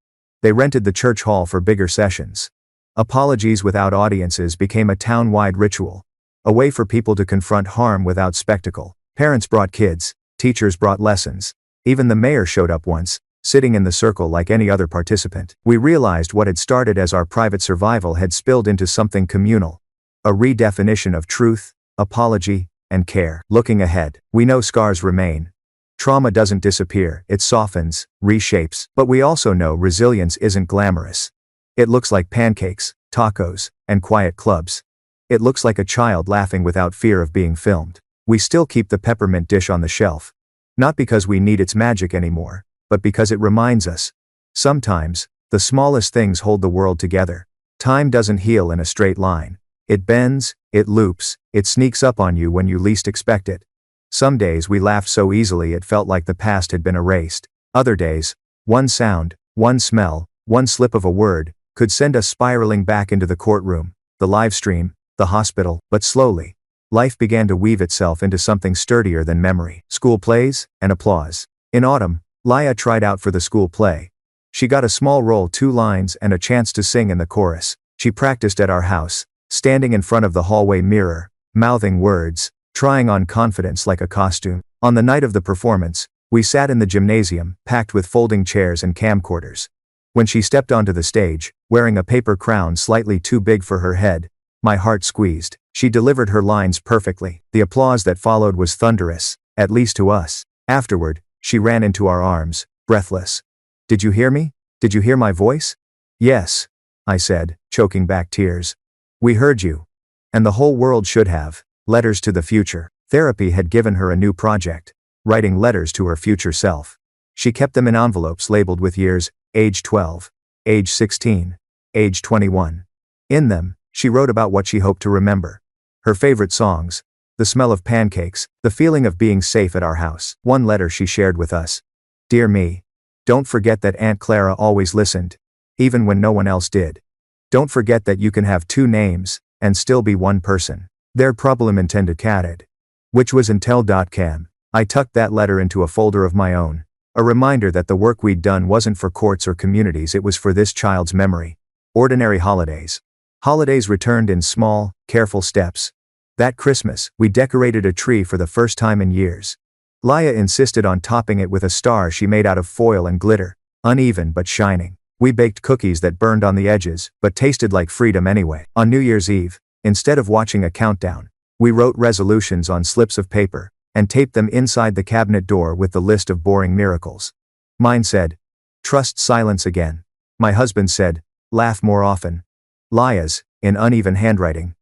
They rented the church hall for bigger sessions. Apologies without audiences became a town-wide ritual. A way for people to confront harm without spectacle. Parents brought kids, teachers brought lessons. Even the mayor showed up once, sitting in the circle like any other participant. We realized what had started as our private survival had spilled into something communal. A redefinition of truth, apology, and care. Looking ahead, we know scars remain. Trauma doesn't disappear, it softens, reshapes. But we also know resilience isn't glamorous. It looks like pancakes, tacos, and quiet clubs. It looks like a child laughing without fear of being filmed. We still keep the peppermint dish on the shelf. Not because we need its magic anymore, but because it reminds us. Sometimes, the smallest things hold the world together. Time doesn't heal in a straight line. It bends, it loops, it sneaks up on you when you least expect it. Some days we laughed so easily it felt like the past had been erased. Other days, one sound, one smell, one slip of a word, could send us spiraling back into the courtroom, the live stream, the hospital. But slowly, life began to weave itself into something sturdier than memory. School plays, and applause. In autumn, Laya tried out for the school play. She got a small role, 2 lines, and a chance to sing in the chorus. She practiced at our house, standing in front of the hallway mirror, mouthing words, trying on confidence like a costume. On the night of the performance, we sat in the gymnasium, packed with folding chairs and camcorders. When she stepped onto the stage, wearing a paper crown slightly too big for her head, my heart squeezed. She delivered her lines perfectly. The applause that followed was thunderous, at least to us. Afterward, she ran into our arms, breathless. "Did you hear me? Did you hear my voice?" "Yes," I said, choking back tears. "We heard you. And the whole world should have." Letters to the future. Therapy had given her a new project, writing letters to her future self. She kept them in envelopes labeled with years, age 12, age 16, age 21. In them, she wrote about what she hoped to remember. Her favorite songs, the smell of pancakes, the feeling of being safe at our house. One letter she shared with us. "Dear me. Don't forget that Aunt Clara always listened, even when no one else did. Don't forget that you can have 2 names, and still be one person. Their problem intended catted." Which was intel.cam. I tucked that letter into a folder of my own. A reminder that the work we'd done wasn't for courts or communities, it was for this child's memory. Ordinary holidays. Holidays returned in small, careful steps. That Christmas, we decorated a tree for the first time in years. Laya insisted on topping it with a star she made out of foil and glitter, uneven but shining. We baked cookies that burned on the edges, but tasted like freedom anyway. On New Year's Eve, instead of watching a countdown, we wrote resolutions on slips of paper, and taped them inside the cabinet door with the list of boring miracles. Mine said, "Trust silence again." My husband said, "Laugh more often." Laya's, in uneven handwriting,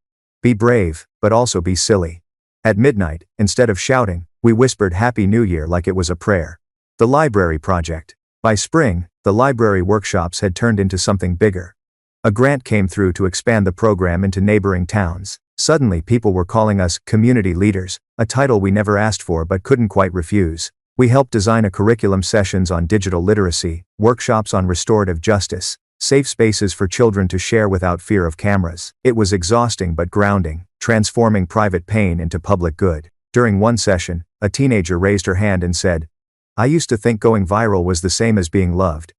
"Be brave, but also be silly." At midnight, instead of shouting, we whispered Happy New Year like it was a prayer. The library project. By spring, the library workshops had turned into something bigger. A grant came through to expand the program into neighboring towns. Suddenly people were calling us community leaders, a title we never asked for but couldn't quite refuse. We helped design a curriculum, sessions on digital literacy, workshops on restorative justice, safe spaces for children to share without fear of cameras. It was exhausting but grounding, transforming private pain into public good. During one session, a teenager raised her hand and said, "I used to think going viral was the same as being loved.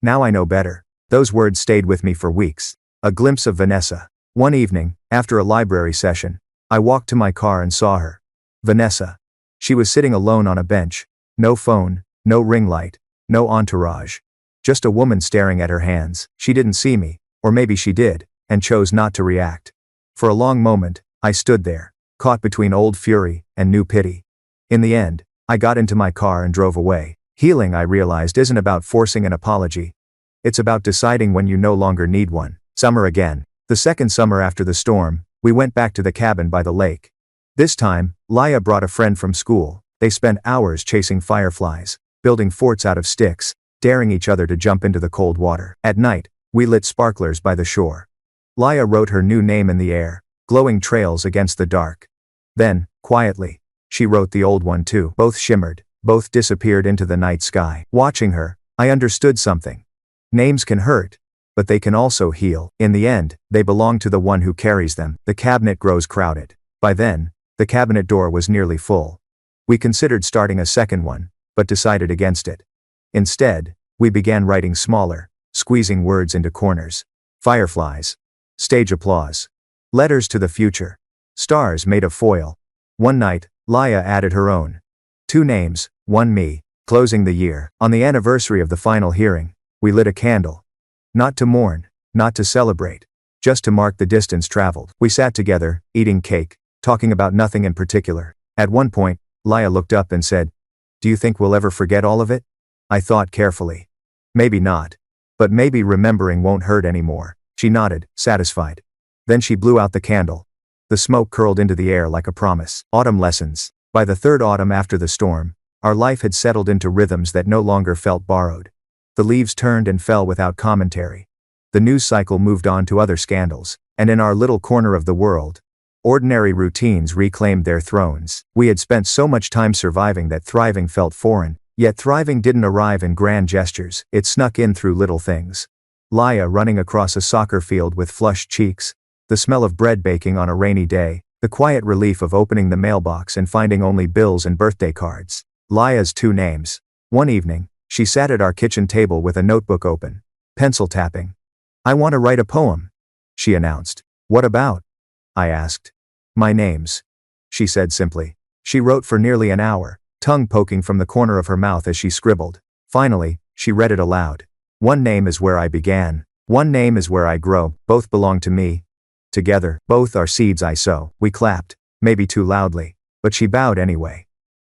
Now I know better." Those words stayed with me for weeks. A glimpse of Vanessa. One evening, after a library session, I walked to my car and saw her. Vanessa. She was sitting alone on a bench. No phone, no ring light, No entourage. Just a woman staring at her hands. She didn't see me, or maybe she did, and chose not to react. For a long moment, I stood there, caught between old fury and new pity. In the end, I got into my car and drove away. Healing, I realized, isn't about forcing an apology. It's about deciding when you no longer need one. Summer again. The second summer after the storm, we went back to the cabin by the lake. This time, Laya brought a friend from school. They spent hours chasing fireflies, building forts out of sticks, daring each other to jump into the cold water. At night, we lit sparklers by the shore. Laya wrote her new name in the air, glowing trails against the dark. Then, quietly, she wrote the old one too. Both shimmered, both disappeared into the night sky. Watching her, I understood something. Names can hurt, but they can also heal. In the end, they belong to the one who carries them. The cabinet grows crowded. By then, the cabinet door was nearly full. We considered starting a second one, but decided against it. Instead, we began writing smaller, squeezing words into corners. Fireflies. Stage applause. Letters to the future. Stars made of foil. One night, Laya added her own. 2 names, 1 me. Closing the year. On the anniversary of the final hearing, we lit a candle. Not to mourn, not to celebrate, just to mark the distance traveled. We sat together, eating cake, talking about nothing in particular. At one point, Laya looked up and said, "Do you think we'll ever forget all of it?" I thought carefully. Maybe not. But maybe remembering won't hurt anymore. She nodded, satisfied. Then she blew out the candle. The smoke curled into the air like a promise. Autumn lessons. By the third autumn after the storm, our life had settled into rhythms that no longer felt borrowed. The leaves turned and fell without commentary. The news cycle moved on to other scandals, and in our little corner of the world, ordinary routines reclaimed their thrones. We had spent so much time surviving that thriving felt foreign. Yet thriving didn't arrive in grand gestures, it snuck in through little things. Laya running across a soccer field with flushed cheeks, the smell of bread baking on a rainy day, the quiet relief of opening the mailbox and finding only bills and birthday cards. Laya's 2 names. One evening, she sat at our kitchen table with a notebook open, pencil tapping. "I want to write a poem," she announced. "What about?" I asked. "My names," she said simply. She wrote for nearly an hour, tongue poking from the corner of her mouth as she scribbled. Finally, she read it aloud. "One name is where I began. One name is where I grow. Both belong to me. Together, both are seeds I sow." We clapped, maybe too loudly, but she bowed anyway.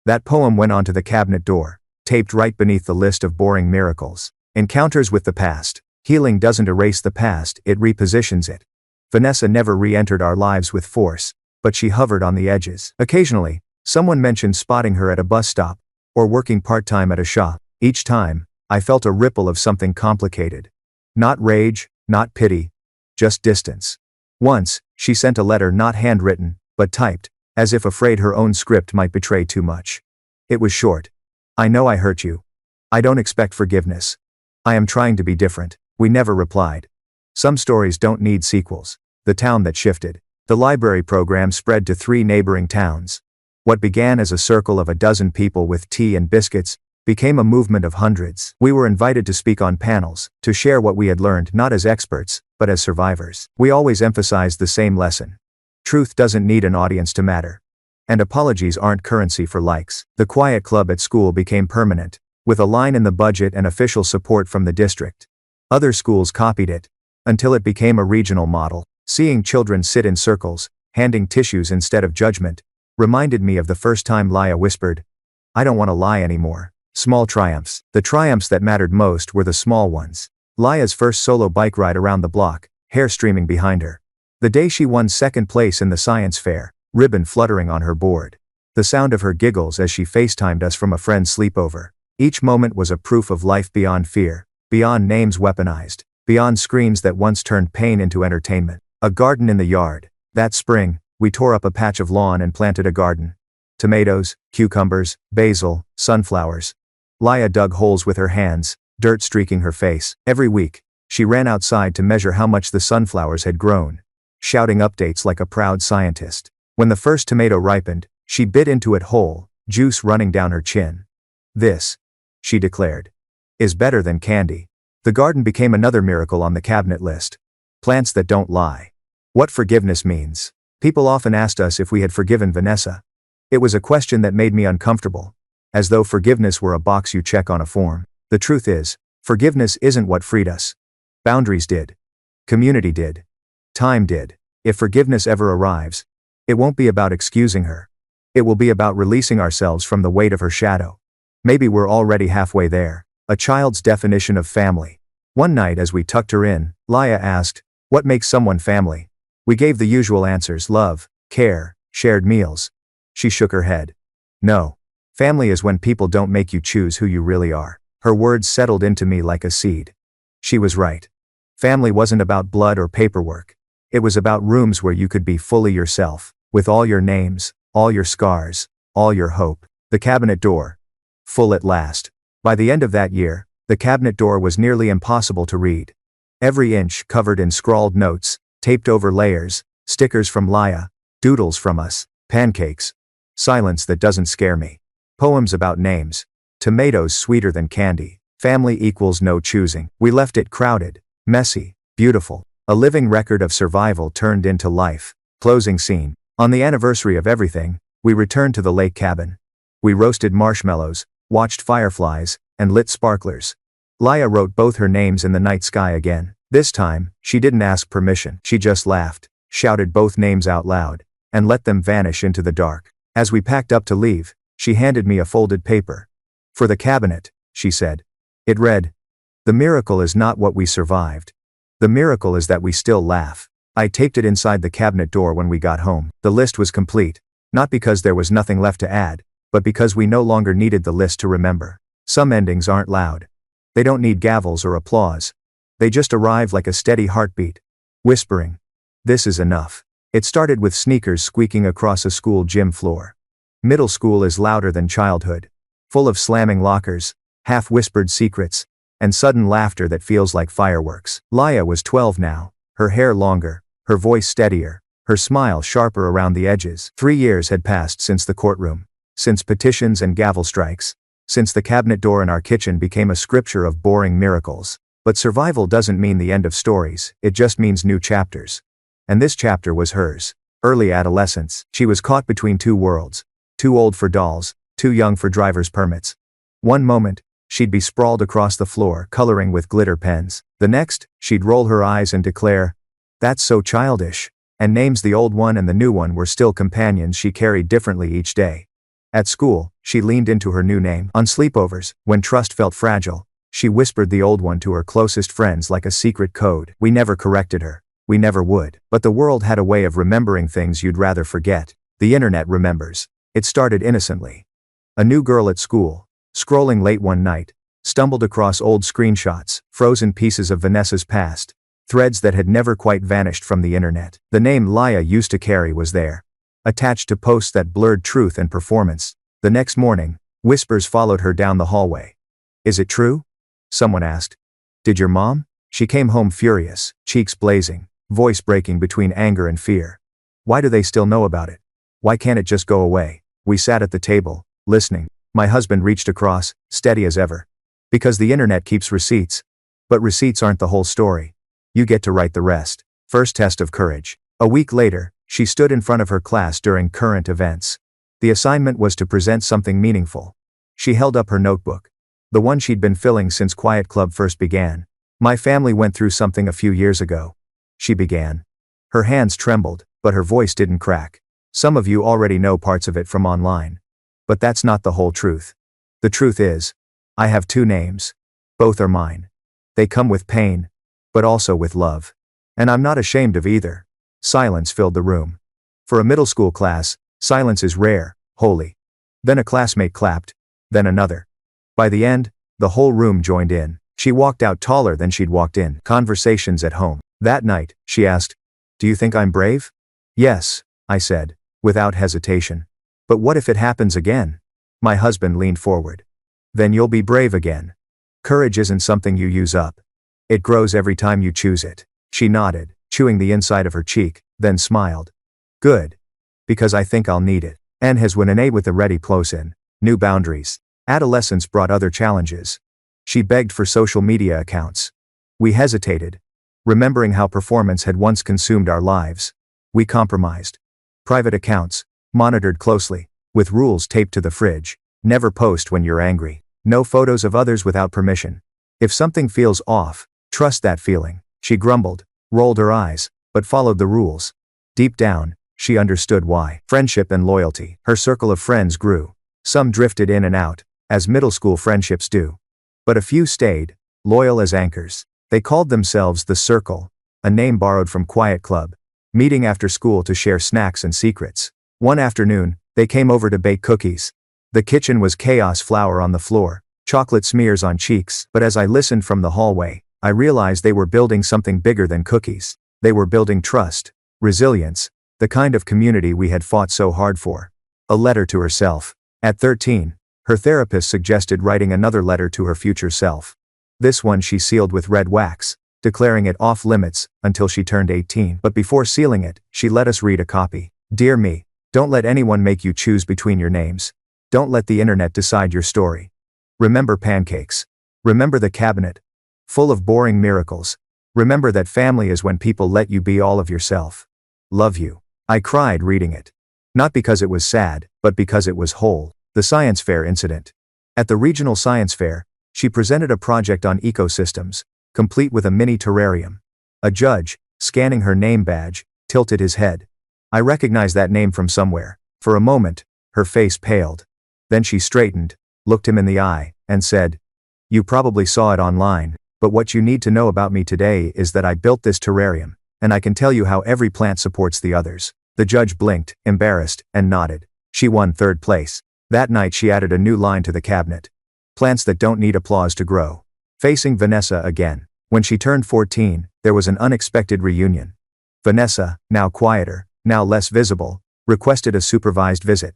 That poem went onto the cabinet door, taped right beneath the list of boring miracles. Encounters with the past. Healing doesn't erase the past, it repositions it. Vanessa never re-entered our lives with force, but she hovered on the edges. Occasionally, someone mentioned spotting her at a bus stop, or working part-time at a shop. Each time, I felt a ripple of something complicated. Not rage, not pity, just distance. Once, she sent a letter not handwritten, but typed, as if afraid her own script might betray too much. It was short. "I know I hurt you. I don't expect forgiveness. I am trying to be different." We never replied. Some stories don't need sequels. The town that shifted. The library program spread to 3 neighboring towns. What began as a circle of a dozen people with tea and biscuits became a movement of hundreds. We were invited to speak on panels, to share what we had learned not as experts, but as survivors. We always emphasized the same lesson. Truth doesn't need an audience to matter. And apologies aren't currency for likes. The quiet club at school became permanent, with a line in the budget and official support from the district. Other schools copied it, until it became a regional model. Seeing children sit in circles, handing tissues instead of judgment, reminded me of the first time Laya whispered, "I don't want to lie anymore." Small triumphs. The triumphs that mattered most were the small ones. Laya's first solo bike ride around the block, hair streaming behind her. The day she won second place in the science fair, ribbon fluttering on her board. The sound of her giggles as she FaceTimed us from a friend's sleepover. Each moment was a proof of life beyond fear, beyond names weaponized, beyond screams that once turned pain into entertainment. A garden in the yard. That spring, we tore up a patch of lawn and planted a garden. Tomatoes, cucumbers, basil, sunflowers. Laya dug holes with her hands, dirt streaking her face. Every week, she ran outside to measure how much the sunflowers had grown, shouting updates like a proud scientist. When the first tomato ripened, she bit into it whole, juice running down her chin. "This," she declared, "is better than candy." The garden became another miracle on the cabinet list. Plants that don't lie. What forgiveness means. People often asked us if we had forgiven Vanessa. It was a question that made me uncomfortable, as though forgiveness were a box you check on a form. The truth is, forgiveness isn't what freed us. Boundaries did. Community did. Time did. If forgiveness ever arrives, it won't be about excusing her. It will be about releasing ourselves from the weight of her shadow. Maybe we're already halfway there. A child's definition of family. One night as we tucked her in, Laya asked, "What makes someone family?" We gave the usual answers: love, care, shared meals. She shook her head. No. Family is when people don't make you choose who you really are. Her words settled into me like a seed. She was right. Family wasn't about blood or paperwork. It was about rooms where you could be fully yourself, with all your names, all your scars, all your hope. The cabinet door. Full at last. By the end of that year, the cabinet door was nearly impossible to read. Every inch covered in scrawled notes, taped over layers, stickers from Laya, doodles from us, pancakes. Silence that doesn't scare me. Poems about names. Tomatoes sweeter than candy. Family equals no choosing. We left it crowded, messy, beautiful. A living record of survival turned into life. Closing scene. On the anniversary of everything, we returned to the lake cabin. We roasted marshmallows, watched fireflies, and lit sparklers. Laya wrote both her names in the night sky again. This time, she didn't ask permission. She just laughed, shouted both names out loud, and let them vanish into the dark. As we packed up to leave, she handed me a folded paper. For the cabinet, she said. It read, "The miracle is not what we survived. The miracle is that we still laugh." I taped it inside the cabinet door when we got home. The list was complete, not because there was nothing left to add, but because we no longer needed the list to remember. Some endings aren't loud. They don't need gavels or applause. They just arrive like a steady heartbeat, whispering, "This is enough." It started with sneakers squeaking across a school gym floor. Middle school is louder than childhood, full of slamming lockers, half-whispered secrets, and sudden laughter that feels like fireworks. Laya was 12 now, her hair longer, her voice steadier, her smile sharper around the edges. 3 years had passed since the courtroom, since petitions and gavel strikes, since the cabinet door in our kitchen became a scripture of boring miracles. But survival doesn't mean the end of stories, it just means new chapters. And this chapter was hers. Early adolescence. She was caught between two worlds. Too old for dolls, too young for driver's permits. One moment, she'd be sprawled across the floor coloring with glitter pens. The next, she'd roll her eyes and declare, "That's so childish." And names the old one and the new one were still companions she carried differently each day. At school, she leaned into her new name. On sleepovers, when trust felt fragile, she whispered the old one to her closest friends like a secret code. We never corrected her. We never would. But the world had a way of remembering things you'd rather forget. The internet remembers. It started innocently. A new girl at school, scrolling late one night, stumbled across old screenshots, frozen pieces of Vanessa's past, threads that had never quite vanished from the internet. The name Laya used to carry was there, attached to posts that blurred truth and performance. The next morning, whispers followed her down the hallway. "Is it true?" someone asked. "Did your mom?" She came home furious, cheeks blazing, voice breaking between anger and fear. "Why do they still know about it? Why can't it just go away?" We sat at the table, listening. My husband reached across, steady as ever. "Because the internet keeps receipts. But receipts aren't the whole story. You get to write the rest." First test of courage. A week later, she stood in front of her class during current events. The assignment was to present something meaningful. She held up her notebook. The one she'd been filling since Quiet Club first began. "My family went through something a few years ago," she began. Her hands trembled, but her voice didn't crack. "Some of you already know parts of it from online. But that's not the whole truth. The truth is, I have 2 names. Both are mine. They come with pain, but also with love. And I'm not ashamed of either." Silence filled the room. For a middle school class, silence is rare, holy. Then a classmate clapped, then another. By the end, the whole room joined in. She walked out taller than she'd walked in. Conversations at home. That night, she asked, "Do you think I'm brave?" "Yes," I said, without hesitation. "But what if it happens again?" My husband leaned forward. "Then you'll be brave again. Courage isn't something you use up. It grows every time you choose it." She nodded, chewing the inside of her cheek, then smiled. "Good. Because I think I'll need it." And has when an A with a ready close in. New boundaries. Adolescence brought other challenges. She begged for social media accounts. We hesitated, remembering how performance had once consumed our lives. We compromised. Private accounts, monitored closely, with rules taped to the fridge. Never post when you're angry. No photos of others without permission. If something feels off, trust that feeling. She grumbled, rolled her eyes, but followed the rules. Deep down, she understood why. Friendship and loyalty. Her circle of friends grew. Some drifted in and out, as middle school friendships do. But a few stayed, loyal as anchors. They called themselves the Circle, a name borrowed from Quiet Club, meeting after school to share snacks and secrets. One afternoon, they came over to bake cookies. The kitchen was chaos, flour on the floor, chocolate smears on cheeks, but as I listened from the hallway, I realized they were building something bigger than cookies. They were building trust, resilience, the kind of community we had fought so hard for. A letter to herself. At 13, her therapist suggested writing another letter to her future self. This one she sealed with red wax, declaring it off limits until she turned 18. But before sealing it, she let us read a copy. Dear me, don't let anyone make you choose between your names. Don't let the internet decide your story. Remember pancakes. Remember the cabinet. Full of boring miracles. Remember that family is when people let you be all of yourself. Love you. I cried reading it. Not because it was sad, but because it was whole. The science fair incident. At the regional science fair, she presented a project on ecosystems, complete with a mini terrarium. A judge, scanning her name badge, tilted his head. I recognized that name from somewhere. For a moment, her face paled. Then she straightened, looked him in the eye, and said, "You probably saw it online, but what you need to know about me today is that I built this terrarium, and I can tell you how every plant supports the others." The judge blinked, embarrassed, and nodded. She won third place. That night she added a new line to the cabinet. Plants that don't need applause to grow. Facing Vanessa again. When she turned 14, there was an unexpected reunion. Vanessa, now quieter, now less visible, requested a supervised visit.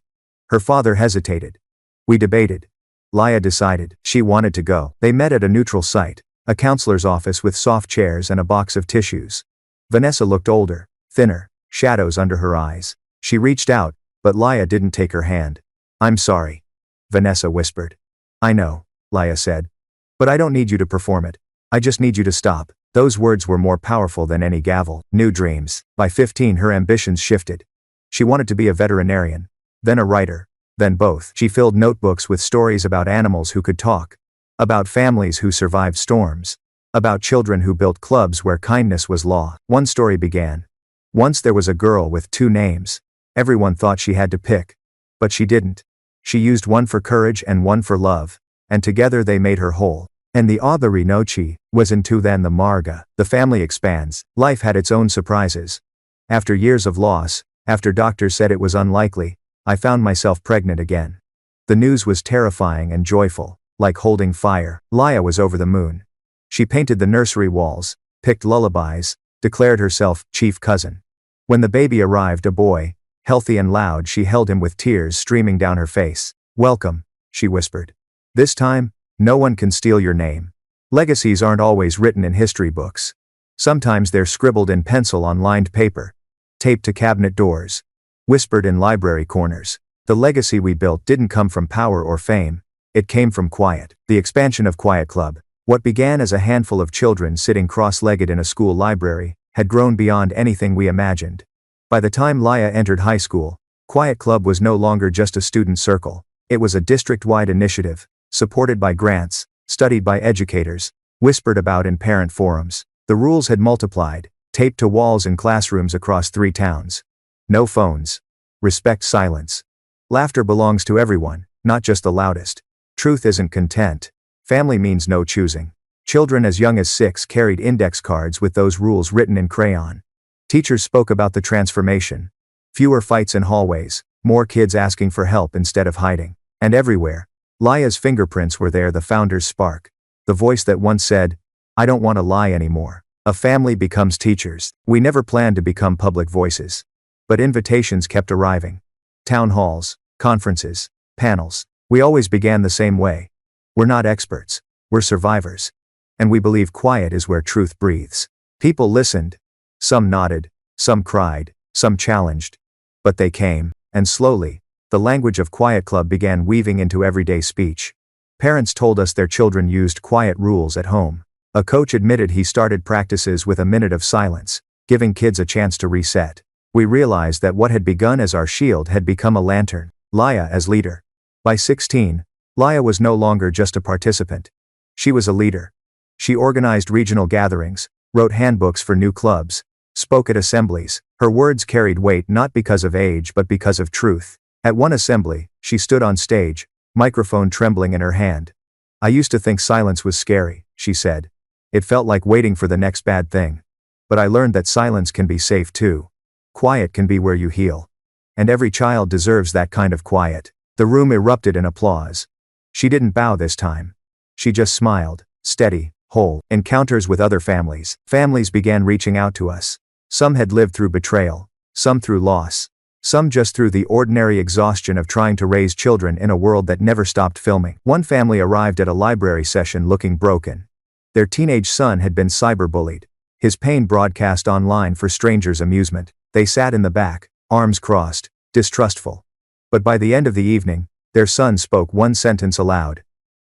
Her father hesitated. We debated. Laya decided she wanted to go. They met at a neutral site, a counselor's office with soft chairs and a box of tissues. Vanessa looked older, thinner, shadows under her eyes. She reached out, but Laya didn't take her hand. "I'm sorry," Vanessa whispered. "I know," Laya said. "But I don't need you to perform it. I just need you to stop." Those words were more powerful than any gavel. New dreams. By 15 her ambitions shifted. She wanted to be a veterinarian, then a writer, then both. She filled notebooks with stories about animals who could talk, about families who survived storms, about children who built clubs where kindness was law. One story began. Once there was a girl with 2 names. Everyone thought she had to pick. But she didn't. She used one for courage and one for love, and together they made her whole. And the Audrey Nochi was into then the Marga. The family expands. Life had its own surprises. After years of loss, after doctors said it was unlikely, I found myself pregnant again. The news was terrifying and joyful, like holding fire. Laya was over the moon. She painted the nursery walls, picked lullabies, declared herself chief cousin. When the baby arrived, a boy, healthy and loud, she held him with tears streaming down her face. "Welcome," she whispered. "This time, no one can steal your name." Legacies aren't always written in history books. Sometimes they're scribbled in pencil on lined paper, taped to cabinet doors, whispered in library corners. The legacy we built didn't come from power or fame. It came from quiet. The expansion of Quiet Club, what began as a handful of children sitting cross-legged in a school library, had grown beyond anything we imagined. By the time Laya entered high school, Quiet Club was no longer just a student circle. It was a district-wide initiative, supported by grants, studied by educators, whispered about in parent forums. The rules had multiplied, taped to walls in classrooms across 3 towns. No phones. Respect silence. Laughter belongs to everyone, not just the loudest. Truth isn't content. Family means no choosing. Children as young as 6 carried index cards with those rules written in crayon. Teachers spoke about the transformation. Fewer fights in hallways, more kids asking for help instead of hiding. And everywhere, Laya's fingerprints were there, the founder's spark. The voice that once said, "I don't want to lie anymore." A family becomes teachers. We never planned to become public voices. But invitations kept arriving. Town halls, conferences, panels. We always began the same way. We're not experts. We're survivors. And we believe quiet is where truth breathes. People listened. Some nodded, some cried, some challenged. But they came, and slowly, the language of Quiet Club began weaving into everyday speech. Parents told us their children used quiet rules at home. A coach admitted he started practices with a minute of silence, giving kids a chance to reset. We realized that what had begun as our shield had become a lantern. Laya as leader. By 16, Laya was no longer just a participant. She was a leader. She organized regional gatherings, wrote handbooks for new clubs, spoke at assemblies. Her words carried weight not because of age but because of truth. At one assembly, she stood on stage, microphone trembling in her hand. "I used to think silence was scary," she said. "It felt like waiting for the next bad thing. But I learned that silence can be safe too. Quiet can be where you heal. And every child deserves that kind of quiet." The room erupted in applause. She didn't bow this time. She just smiled, steady, whole. Encounters with other families. Families began reaching out to us. Some had lived through betrayal, some through loss, some just through the ordinary exhaustion of trying to raise children in a world that never stopped filming. One family arrived at a library session looking broken. Their teenage son had been cyberbullied, his pain broadcast online for strangers' amusement. They sat in the back, arms crossed, distrustful. But by the end of the evening, their son spoke one sentence aloud.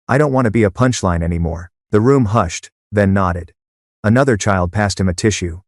"I don't want to be a punchline anymore." The room hushed, then nodded. Another child passed him a tissue.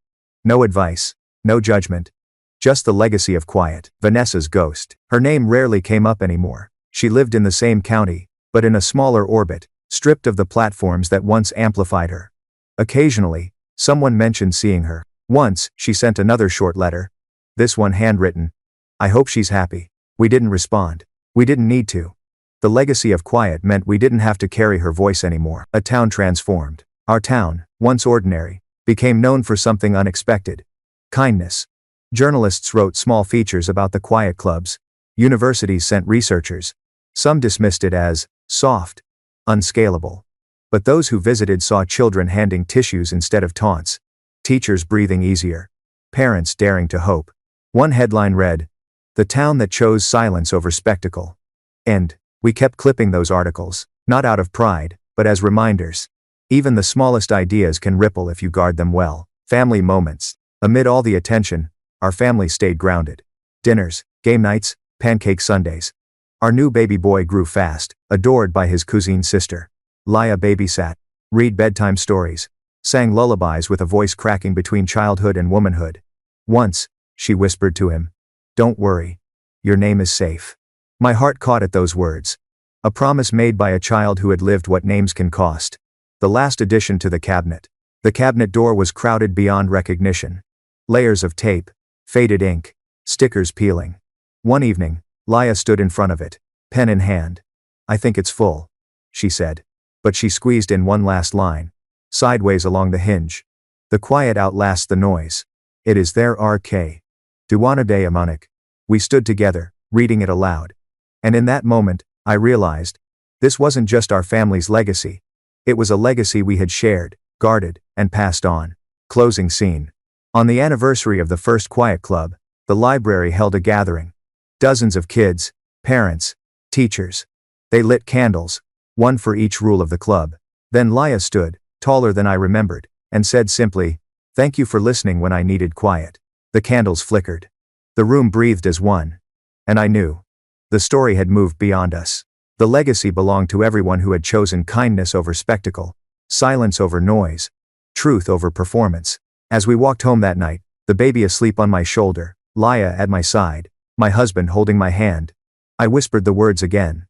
No advice, no judgment. Just the legacy of quiet. Vanessa's ghost. Her name rarely came up anymore. She lived in the same county, but in a smaller orbit, stripped of the platforms that once amplified her. Occasionally, someone mentioned seeing her. Once, she sent another short letter. This one handwritten. "I hope she's happy." We didn't respond. We didn't need to. The legacy of quiet meant we didn't have to carry her voice anymore. A town transformed. Our town, once ordinary, became known for something unexpected. Kindness. Journalists wrote small features about the quiet clubs. Universities sent researchers. Some dismissed it as soft, unscalable. But those who visited saw children handing tissues instead of taunts. Teachers breathing easier. Parents daring to hope. One headline read, "The town that chose silence over spectacle." And we kept clipping those articles, not out of pride, but as reminders. Even the smallest ideas can ripple if you guard them well. Family moments. Amid all the attention, our family stayed grounded. Dinners, game nights, pancake Sundays. Our new baby boy grew fast, adored by his cousin's sister. Laya babysat, read bedtime stories, sang lullabies with a voice cracking between childhood and womanhood. Once, she whispered to him, "Don't worry. Your name is safe." My heart caught at those words. A promise made by a child who had lived what names can cost. The last addition to the cabinet. The cabinet door was crowded beyond recognition. Layers of tape, faded ink, stickers peeling. One evening, Laya stood in front of it, pen in hand. "I think it's full," she said. But she squeezed in one last line, sideways along the hinge. "The quiet outlasts the noise. It is there RK. Duana de Amonik." We stood together, reading it aloud. And in that moment, I realized, this wasn't just our family's legacy. It was a legacy we had shared, guarded, and passed on. Closing scene. On the anniversary of the first Quiet Club, the library held a gathering. Dozens of kids, parents, teachers. They lit candles, one for each rule of the club. Then Laya stood, taller than I remembered, and said simply, "Thank you for listening when I needed quiet." The candles flickered. The room breathed as one. And I knew. The story had moved beyond us. The legacy belonged to everyone who had chosen kindness over spectacle, silence over noise, truth over performance. As we walked home that night, the baby asleep on my shoulder, Laya at my side, my husband holding my hand, I whispered the words again.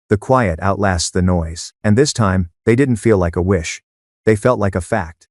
The quiet outlasts the noise. And this time, they didn't feel like a wish. They felt like a fact.